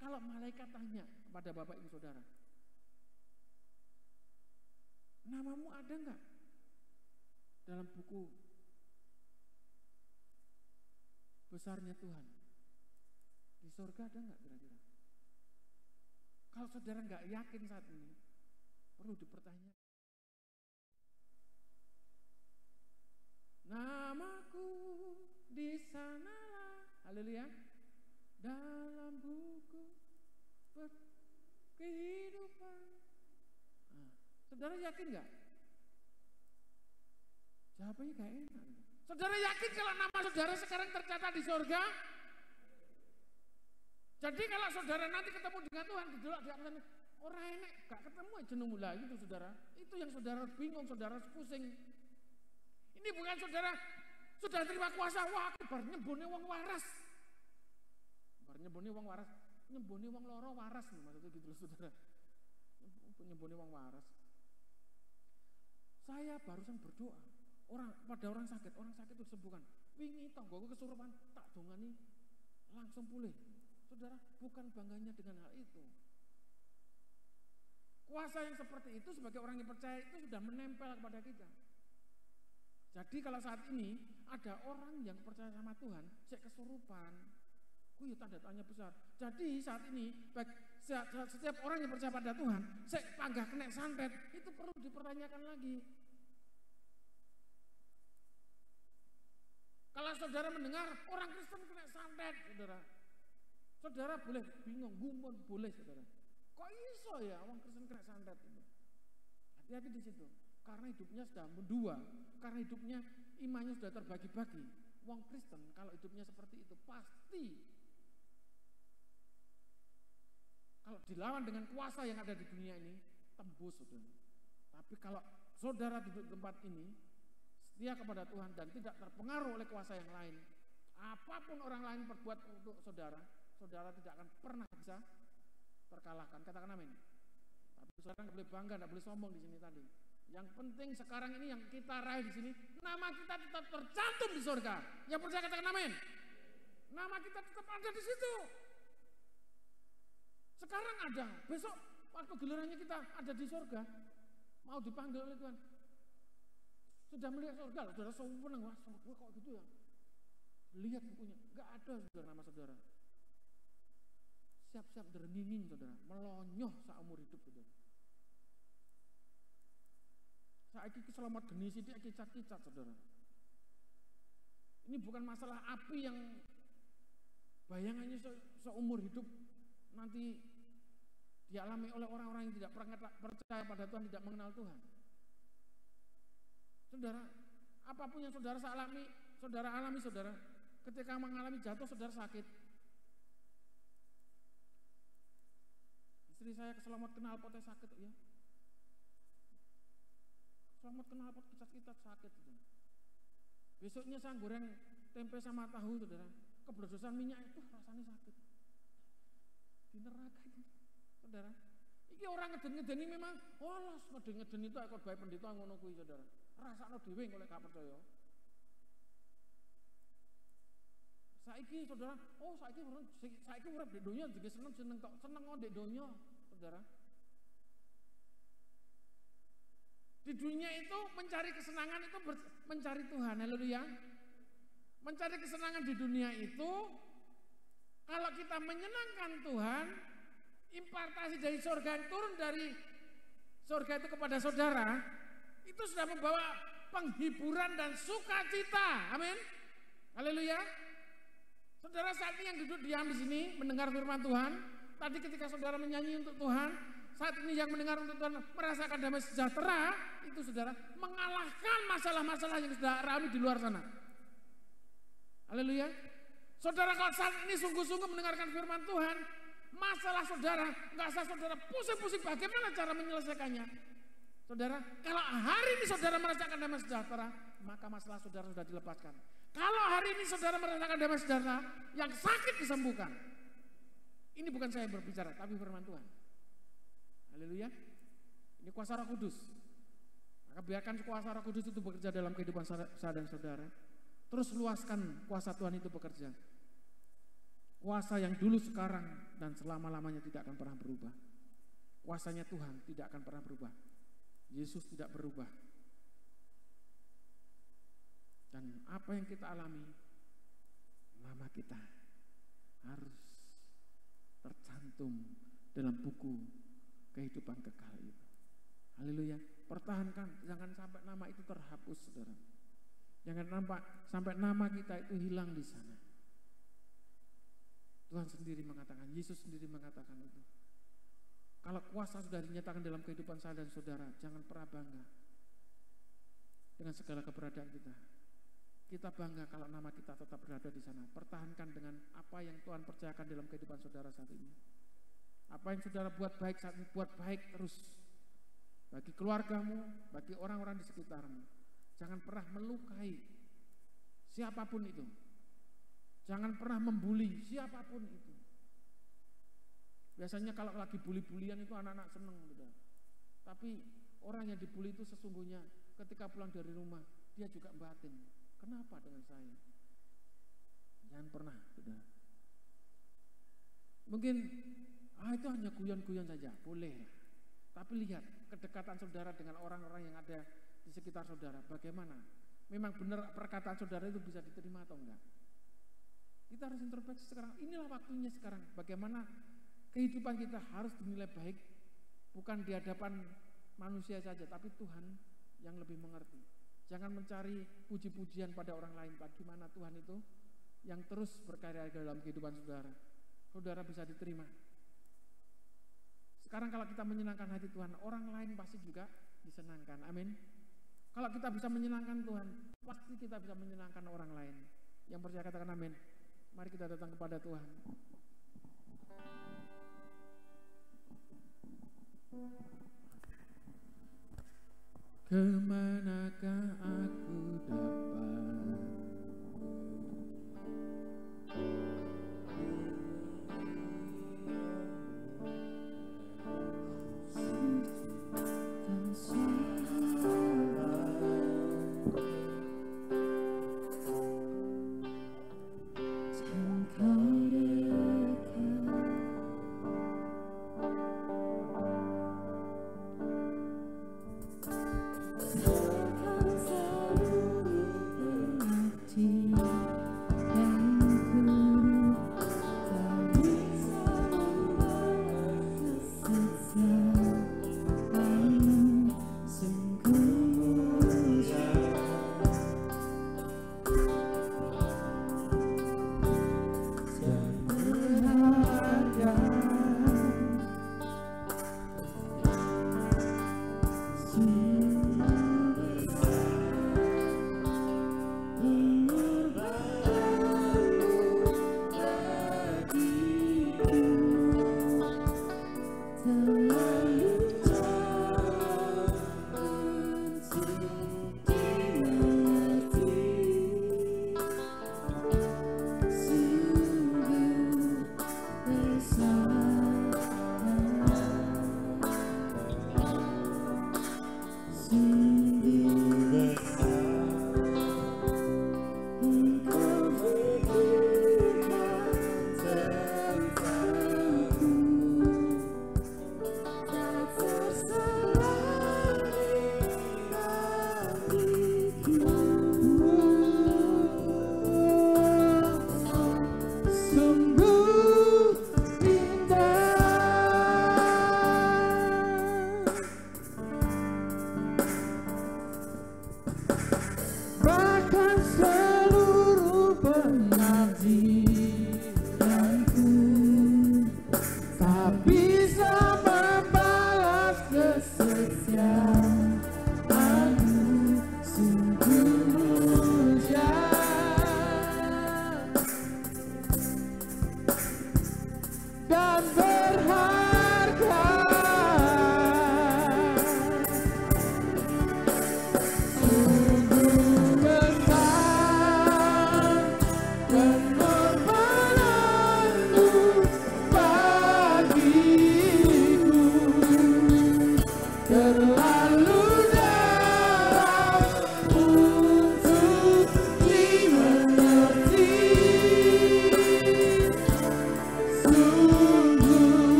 Kalau malaikat tanya kepada Bapak Ibu Saudara, namamu ada enggak dalam buku besarnya Tuhan? Di surga ada enggak kira-kira? Kalau saudara enggak yakin saat ini, perlu dipertanyakan. Namaku di sanalah, haleluya, dalam buku kehidupan. Nah, saudara yakin nggak? Jawabannya gak enak. Saudara yakin kalau nama saudara sekarang tercatat di surga? Jadi kalau saudara nanti ketemu dengan Tuhan, didelok di atas orang enek, gak ketemu jenengmu lagi itu saudara. Itu yang saudara bingung, saudara pusing. Ini bukan saudara sudah terima kuasa, wah aku bar nyembone wong waras. Nyemboni wong waras, nyemboni wong loro waras nih, maksudnya gitu loh saudara. Nyemboni wong waras. Saya barusan berdoa, pada orang sakit itu disembuhkan. Wingi tanggoku kesurupan, tak dongani langsung pulih. Saudara, bukan bangganya dengan hal itu. Kuasa yang seperti itu sebagai orang yang percaya itu sudah menempel kepada kita. Jadi kalau saat ini ada orang yang percaya sama Tuhan, saya kesurupan. Ya tanda tanya besar. Jadi saat ini setiap orang yang percaya pada Tuhan, saya panggah kena santet, itu perlu dipertanyakan lagi. Kalau saudara mendengar orang Kristen kena santet, saudara boleh bingung, gumun boleh saudara. Kok iso ya orang Kristen kena santet itu? Hati-hati di situ. Karena hidupnya sudah mendua, karena hidupnya imannya sudah terbagi-bagi. Wong Kristen kalau hidupnya seperti itu pasti kalau dilawan dengan kuasa yang ada di dunia ini, tembus saudara. Tapi kalau saudara duduk di tempat ini, setia kepada Tuhan dan tidak terpengaruh oleh kuasa yang lain, apapun orang lain perbuat untuk saudara, saudara tidak akan pernah bisa terkalahkan. Katakan amin. Tapi saudara nggak boleh bangga, nggak boleh sombong di sini tadi. Yang penting sekarang ini yang kita raih di sini, nama kita tetap tercantum di surga. Yang percaya katakan amin. Nama kita tetap ada di situ. Sekarang ada, besok waktu gilirannya kita ada di surga, mau dipanggil oleh Tuhan. Sudah melihat surga, saudara senang, wah surga kok gitu ya. Lihat bukunya, nggak ada saudara nama saudara. Siap-siap derningin saudara, melonyoh seumur hidup saudara. Saiki selamat geni sithik kicat-kicat saudara. Ini bukan masalah api yang bayangannya seumur hidup nanti dialami oleh orang-orang yang tidak pernah percaya pada Tuhan, tidak mengenal Tuhan. Saudara, apapun yang saudara alami, saudara, ketika mengalami jatuh, saudara sakit. Istri saya keselamat kenal potnya sakit, ya. Selamat kenal pot kicat-kicat sakit, saudara. Besoknya saya goreng tempe sama tahu, saudara. Kebledosan minyak itu rasanya sakit. Di neraka itu, saudara. Iki orang ngeden-ngedeni memang olos, ngeden-ngeden itu ekor bayi pendeta ngono kuwi, saudara. Rasakno dhewe oleh gak percaya. Saiki saudara, saiki urip di donya juga seneng kok, seneng kok di donya, saudara. Di dunia itu mencari kesenangan itu mencari Tuhan, haleluya. Mencari kesenangan di dunia itu, kalau kita menyenangkan Tuhan, impartasi dari surga yang turun dari surga itu kepada saudara, itu sudah membawa penghiburan dan sukacita, amin, haleluya. Saudara saat ini yang duduk diam di sini mendengar firman Tuhan, tadi ketika saudara menyanyi untuk Tuhan, saat ini yang mendengar untuk Tuhan merasakan damai sejahtera, itu saudara mengalahkan masalah-masalah yang sudah alami di luar sana. Haleluya. Saudara kalau saat ini sungguh-sungguh mendengarkan firman Tuhan, masalah saudara nggak usah saudara pusing-pusing bagaimana cara menyelesaikannya. Saudara, kalau hari ini saudara merasakan damai sejahtera, maka masalah saudara sudah dilepaskan. Kalau hari ini saudara merasakan damai sejahtera, yang sakit disembuhkan. Ini bukan saya berbicara, tapi firman Tuhan. Haleluya. Ini kuasa Roh Kudus. Maka biarkan kuasa Roh Kudus itu bekerja dalam kehidupan saya dan saudara. Terus luaskan kuasa Tuhan itu bekerja. Kuasa yang dulu, sekarang, dan selama-lamanya tidak akan pernah berubah. Kuasanya Tuhan tidak akan pernah berubah. Yesus tidak berubah. Dan apa yang kita alami, nama kita harus tercantum dalam buku kehidupan kekal itu. Haleluya. Pertahankan, jangan sampai nama itu terhapus, saudara. Jangan sampai nama kita itu hilang di sana. Tuhan sendiri mengatakan, Yesus sendiri mengatakan itu. Kalau kuasa sudah dinyatakan dalam kehidupan saya dan saudara, jangan pernah bangga dengan segala keberadaan kita. Kita bangga kalau nama kita tetap berada di sana. Pertahankan dengan apa yang Tuhan percayakan dalam kehidupan saudara saat ini. Apa yang saudara buat baik saat ini, buat baik terus. Bagi keluargamu, bagi orang-orang di sekitarmu. Jangan pernah melukai siapapun itu. Jangan pernah membuli siapapun itu. Biasanya kalau lagi bully-bulian itu anak-anak seneng gitu. Tapi orang yang dibully itu sesungguhnya ketika pulang dari rumah, dia juga batin. Kenapa dengan saya? Jangan pernah, gitu. Mungkin itu hanya guyon-guyon saja, boleh. Tapi lihat kedekatan saudara dengan orang-orang yang ada di sekitar saudara, bagaimana? Memang benar perkataan saudara itu bisa diterima atau enggak? Kita harus introspeksi sekarang. Inilah waktunya sekarang. Bagaimana kehidupan kita harus dinilai baik, bukan di hadapan manusia saja, tapi Tuhan yang lebih mengerti. Jangan mencari puji-pujian pada orang lain. Bagaimana Tuhan itu yang terus berkarya dalam kehidupan saudara. Saudara bisa diterima. Sekarang kalau kita menyenangkan hati Tuhan, orang lain pasti juga disenangkan. Amin. Kalau kita bisa menyenangkan Tuhan, pasti kita bisa menyenangkan orang lain. Yang percaya katakan amin. Mari kita datang kepada Tuhan. kemanakah aku dapat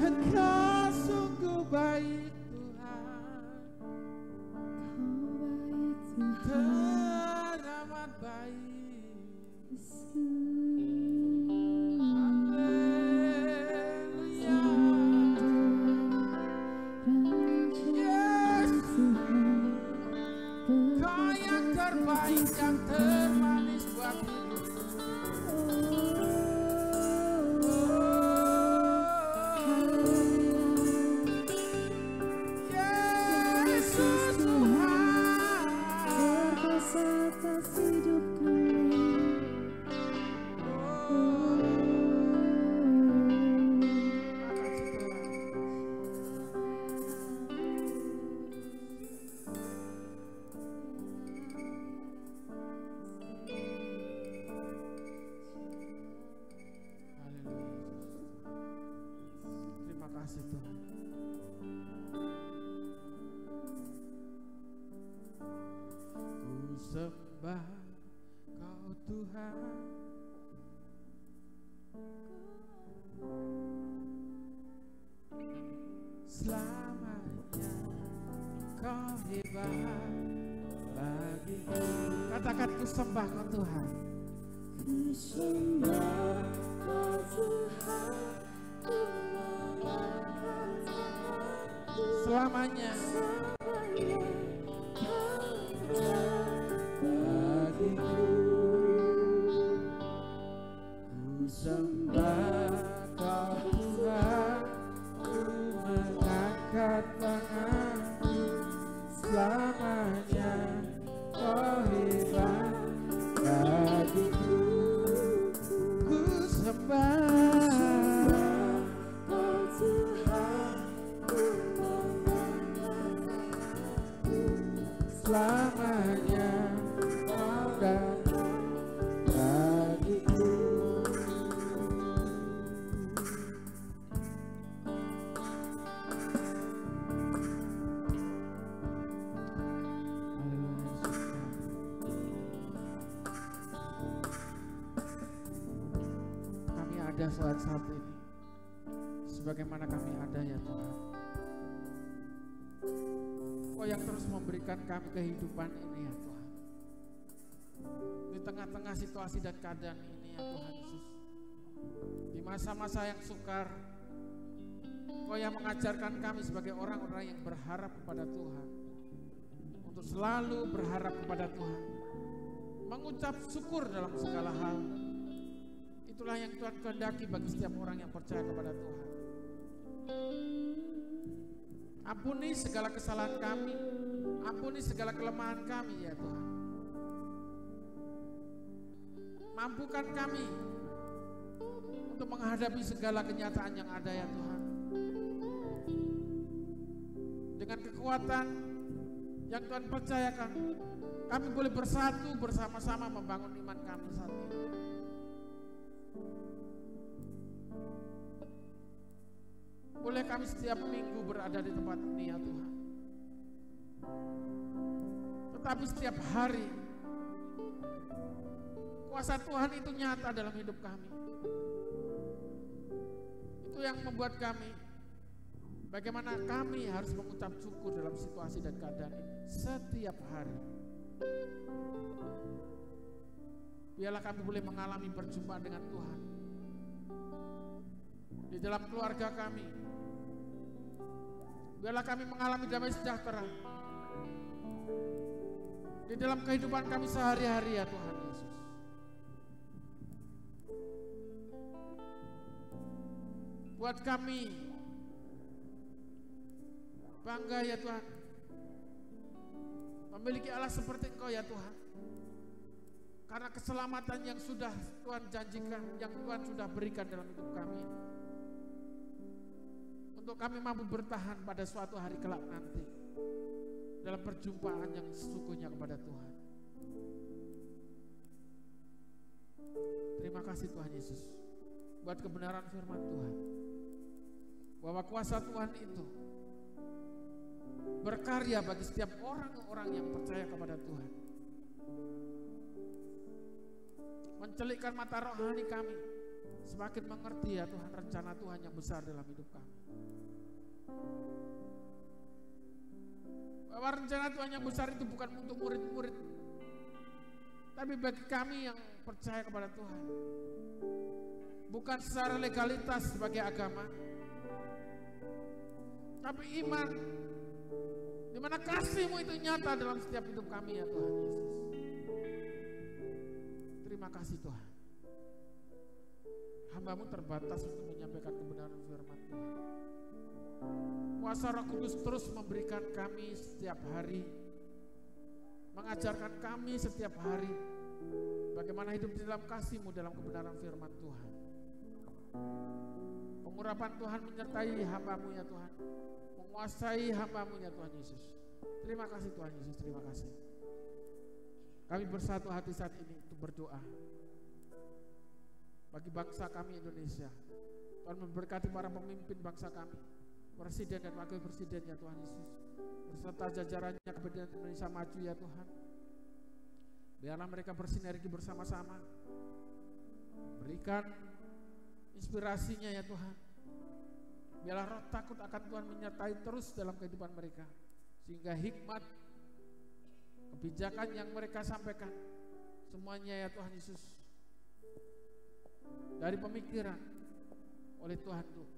Engkau sungguh baik Tuhan, teramat baik. Haleluya. Yes, Kau yang terbaik, yang termanis buat hidup. Sembah Kau Tuhan, selamanya Kau hebat bagiku. Katakan ku sembah Kau Tuhan. Ku sembah Kau Tuhan, selamanya. Sembah Kau Tuhan, ku mengangkat tanganku, selamanya Kau hebat bagiku. Ku sembah Kau Tuhan, ku mengangkat tanganku, selamanya Kau datang bagiku. Saat ini sebagaimana kami ada ya Tuhan, Kau yang terus memberikan kami kehidupan ini ya Tuhan, di tengah-tengah situasi dan keadaan ini ya Tuhan Yesus, di masa-masa yang sukar, Kau yang mengajarkan kami sebagai orang-orang yang berharap kepada Tuhan untuk selalu berharap kepada Tuhan, mengucap syukur dalam segala hal. Itulah yang Tuhan kehendaki bagi setiap orang yang percaya kepada Tuhan. Ampuni segala kesalahan kami, ampuni segala kelemahan kami ya Tuhan. Mampukan kami untuk menghadapi segala kenyataan yang ada ya Tuhan. Dengan kekuatan yang Tuhan percayakan, kami boleh bersatu bersama-sama membangun iman kami saat ini. Boleh kami setiap minggu berada di tempat ini ya Tuhan. Tetapi setiap hari kuasa Tuhan itu nyata dalam hidup kami. Itu yang membuat kami, bagaimana kami harus mengucap syukur dalam situasi dan keadaan ini setiap hari. Biarlah kami boleh mengalami perjumpaan dengan Tuhan di dalam keluarga kami. Biarlah kami mengalami damai sejahtera di dalam kehidupan kami sehari-hari ya Tuhan Yesus. Buat kami bangga ya Tuhan, memiliki Allah seperti Engkau ya Tuhan. Karena keselamatan yang sudah Tuhan janjikan, yang Tuhan sudah berikan dalam hidup kami, untuk kami mampu bertahan pada suatu hari kelak nanti dalam perjumpaan yang sesungguhnya kepada Tuhan. Terima kasih Tuhan Yesus buat kebenaran firman Tuhan, bahwa kuasa Tuhan itu berkarya bagi setiap orang-orang yang percaya kepada Tuhan, mencelikkan mata rohani kami, semakin mengerti ya Tuhan rencana Tuhan yang besar dalam hidup kami, bahwa rencana Tuhan yang besar itu bukan untuk murid-murid, tapi bagi kami yang percaya kepada Tuhan, bukan secara legalitas sebagai agama, tapi iman, di mana kasih-Mu itu nyata dalam setiap hidup kami ya Tuhan Yesus. Terima kasih Tuhan. Hamba-Mu terbatas untuk menyampaikan kebenaran firman Tuhan. Kuasa Roh Kudus terus memberikan kami setiap hari, mengajarkan kami setiap hari bagaimana hidup di dalam kasih-Mu dalam kebenaran firman Tuhan. Pengurapan Tuhan menyertai hamba-Mu ya Tuhan, menguasai hamba-Mu ya Tuhan Yesus. Terima kasih Tuhan Yesus, terima kasih. Kami bersatu hati saat ini untuk berdoa bagi bangsa kami Indonesia. Tuhan memberkati para pemimpin bangsa kami, presiden dan wakil presiden ya Tuhan Yesus, beserta jajarannya Kabinet Indonesia Maju ya Tuhan. Biarlah mereka bersinergi bersama-sama, berikan inspirasinya ya Tuhan. Biarlah roh takut akan Tuhan menyertai terus dalam kehidupan mereka, sehingga hikmat, kebijakan yang mereka sampaikan semuanya ya Tuhan Yesus dari pemikiran oleh Tuhan tuh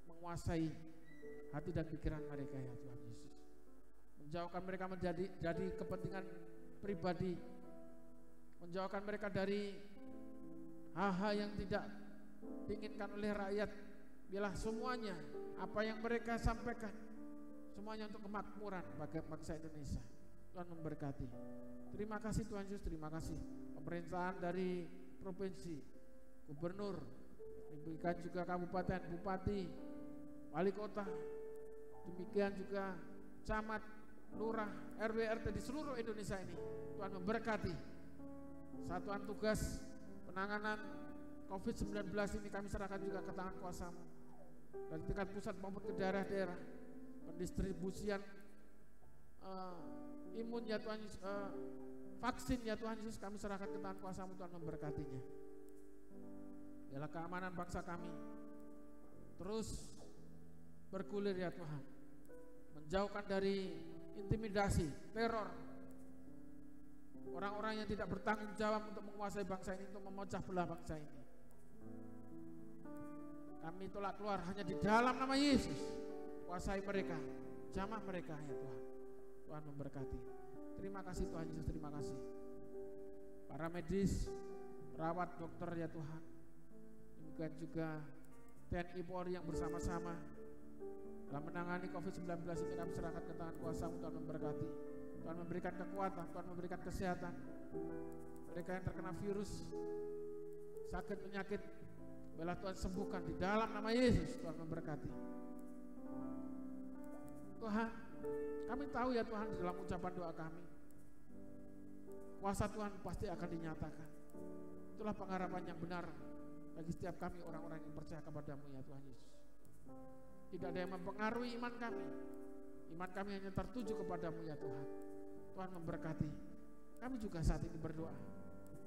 menguasai hati dan pikiran mereka ya Tuhan Yesus, menjauhkan mereka jadi kepentingan pribadi, menjauhkan mereka dari hal-hal yang tidak diinginkan oleh rakyat. Biarlah semuanya apa yang mereka sampaikan semuanya untuk kemakmuran bagi bangsa Indonesia. Tuhan memberkati. Terima kasih Tuhan Yesus, terima kasih pemerintahan dari provinsi, gubernur, demikian juga kabupaten, bupati, wali kota, demikian juga camat, lurah, RW, RT di seluruh Indonesia ini. Tuhan memberkati. Satuan tugas penanganan COVID-19 ini kami serahkan juga ke tangan kuasa-Mu, dari tingkat pusat maupun ke daerah-daerah. Pendistribusian imun ya Tuhan Yesus, vaksin ya Tuhan Yesus kami serahkan ke tangan kuasa-Mu. Tuhan memberkatinya. Biarlah keamanan bangsa kami terus bergulir ya Tuhan, menjauhkan dari intimidasi, teror, orang-orang yang tidak bertanggung jawab untuk menguasai bangsa ini, untuk memecah belah bangsa ini. Kami tolak keluar hanya di dalam nama Yesus. Kuasai mereka, jamah mereka ya Tuhan. Tuhan memberkati. Terima kasih Tuhan Yesus, terima kasih. Para medis, perawat, dokter ya Tuhan, demikian juga TNI Polri yang bersama-sama dalam menangani COVID-19 ini kami serahkan ke tangan kuasa-Mu. Tuhan memberkati. Tuhan memberikan kekuatan, Tuhan memberikan kesehatan. Mereka yang terkena virus, sakit, penyakit, biarlah Tuhan sembuhkan di dalam nama Yesus. Tuhan memberkati. Tuhan, kami tahu ya Tuhan, di dalam ucapan doa kami, kuasa Tuhan pasti akan dinyatakan. Itulah pengharapan yang benar bagi setiap kami orang-orang yang percaya kepada-Mu ya Tuhan Yesus. Tidak ada yang mempengaruhi iman kami. Iman kami hanya tertuju kepada-Mu ya Tuhan. Tuhan memberkati. Kami juga saat ini berdoa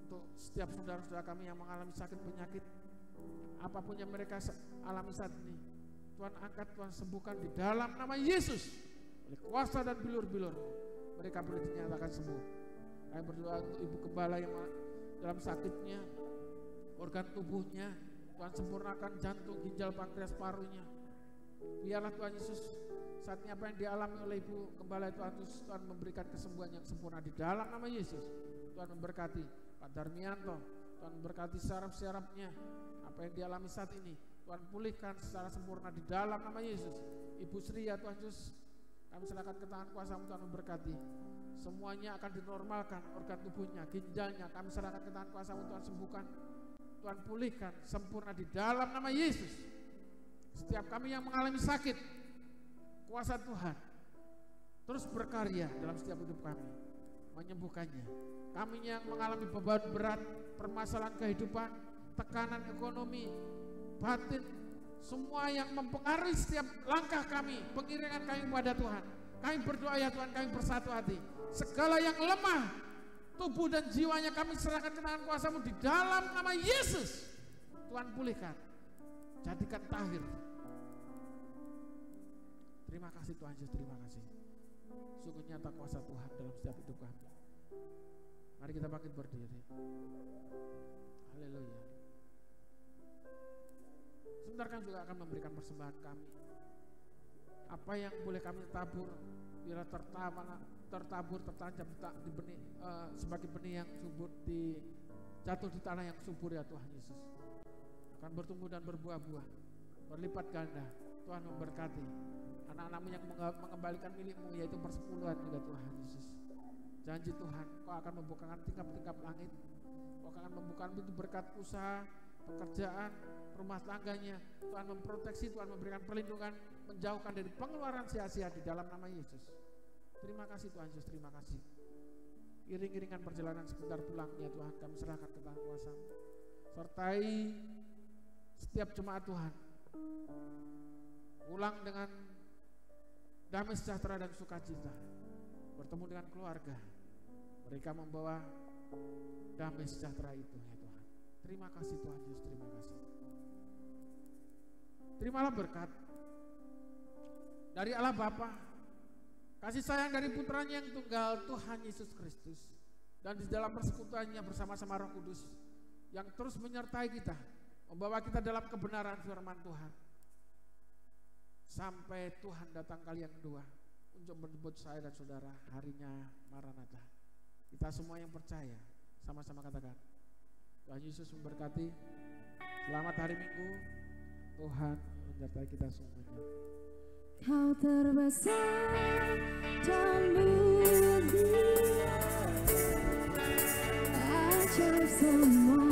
untuk setiap saudara-saudara kami yang mengalami sakit penyakit, apapun yang mereka alami saat ini, Tuhan angkat, Tuhan sembuhkan di dalam nama Yesus. Oleh kuasa dan bilur-bilur-Mu mereka boleh dinyatakan sembuh. Kami berdoa untuk Ibu Gembala yang dalam sakitnya, organ tubuhnya, Tuhan sempurnakan jantung, ginjal, pankreas, parunya. Biarlah Tuhan Yesus saat ini apa yang dialami oleh Ibu Gembala itu, Tuhan memberikan kesembuhan yang sempurna di dalam nama Yesus. Tuhan memberkati Pak Darmianto, Tuhan memberkati saraf-sarafnya, apa yang dialami saat ini Tuhan pulihkan secara sempurna di dalam nama Yesus. Ibu Sri ya Tuhan Yesus, kami serahkan ke tangan kuasa-Mu. Tuhan memberkati semuanya akan dinormalkan, organ tubuhnya, ginjalnya, kami serahkan ke tangan kuasa-Mu. Tuhan sembuhkan, Tuhan pulihkan sempurna di dalam nama Yesus. Setiap kami yang mengalami sakit, kuasa Tuhan terus berkarya dalam setiap hidup kami, menyembuhkannya. Kami yang mengalami beban berat, permasalahan kehidupan, tekanan ekonomi, batin, semua yang mempengaruhi setiap langkah kami, pengiringan kami kepada Tuhan, kami berdoa ya Tuhan, kami bersatu hati. Segala yang lemah tubuh dan jiwanya kami serahkan ke tangan kuasa-Mu di dalam nama Yesus. Tuhan pulihkan, jadikan tahir. Terima kasih Tuhan Yesus, terima kasih. Sungguh nyata kuasa Tuhan dalam setiap hidup kami. Mari kita bangkit berdiri. Haleluya. Sebentar kami juga akan memberikan persembahan kami. Apa yang boleh kami tabur, bila tertabur, tertancap di benih, sebagai benih yang subur, jatuh di tanah yang subur ya Tuhan Yesus, akan bertumbuh dan berbuah-buah, berlipat ganda. Tuhan memberkati anak-anak-Mu yang mengembalikan milik-Mu, yaitu persepuluhan juga Tuhan Yesus. Janji Tuhan, Kau akan membukakan tingkap-tingkap langit, Kau akan membukakan pintu berkat usaha, pekerjaan, rumah tangganya. Tuhan memproteksi, Tuhan memberikan perlindungan, menjauhkan dari pengeluaran sia-sia di dalam nama Yesus. Terima kasih Tuhan Yesus, terima kasih. Iring-iringan perjalanan sebentar pulangnya Tuhan, kami serahkan ke tangan kuasa-Mu. Sertai setiap jemaat Tuhan, pulang dengan damai sejahtera dan sukacita, bertemu dengan keluarga, mereka membawa damai sejahtera itu ya Tuhan. Terima kasih Tuhan Yesus, terima kasih. Terimalah berkat dari Allah Bapa, kasih sayang dari putranya yang tunggal Tuhan Yesus Kristus, dan di dalam persekutuannya bersama-sama Roh Kudus yang terus menyertai kita, membawa kita dalam kebenaran firman Tuhan, sampai Tuhan datang kali yang kedua untuk menjemput saya dan saudara harinya Maranatha. Kita semua yang percaya sama-sama katakan, Tuhan Yesus memberkati. Selamat hari Minggu, Tuhan menyertai kita semuanya. Kau terbesar dan mulia, ajaib semua.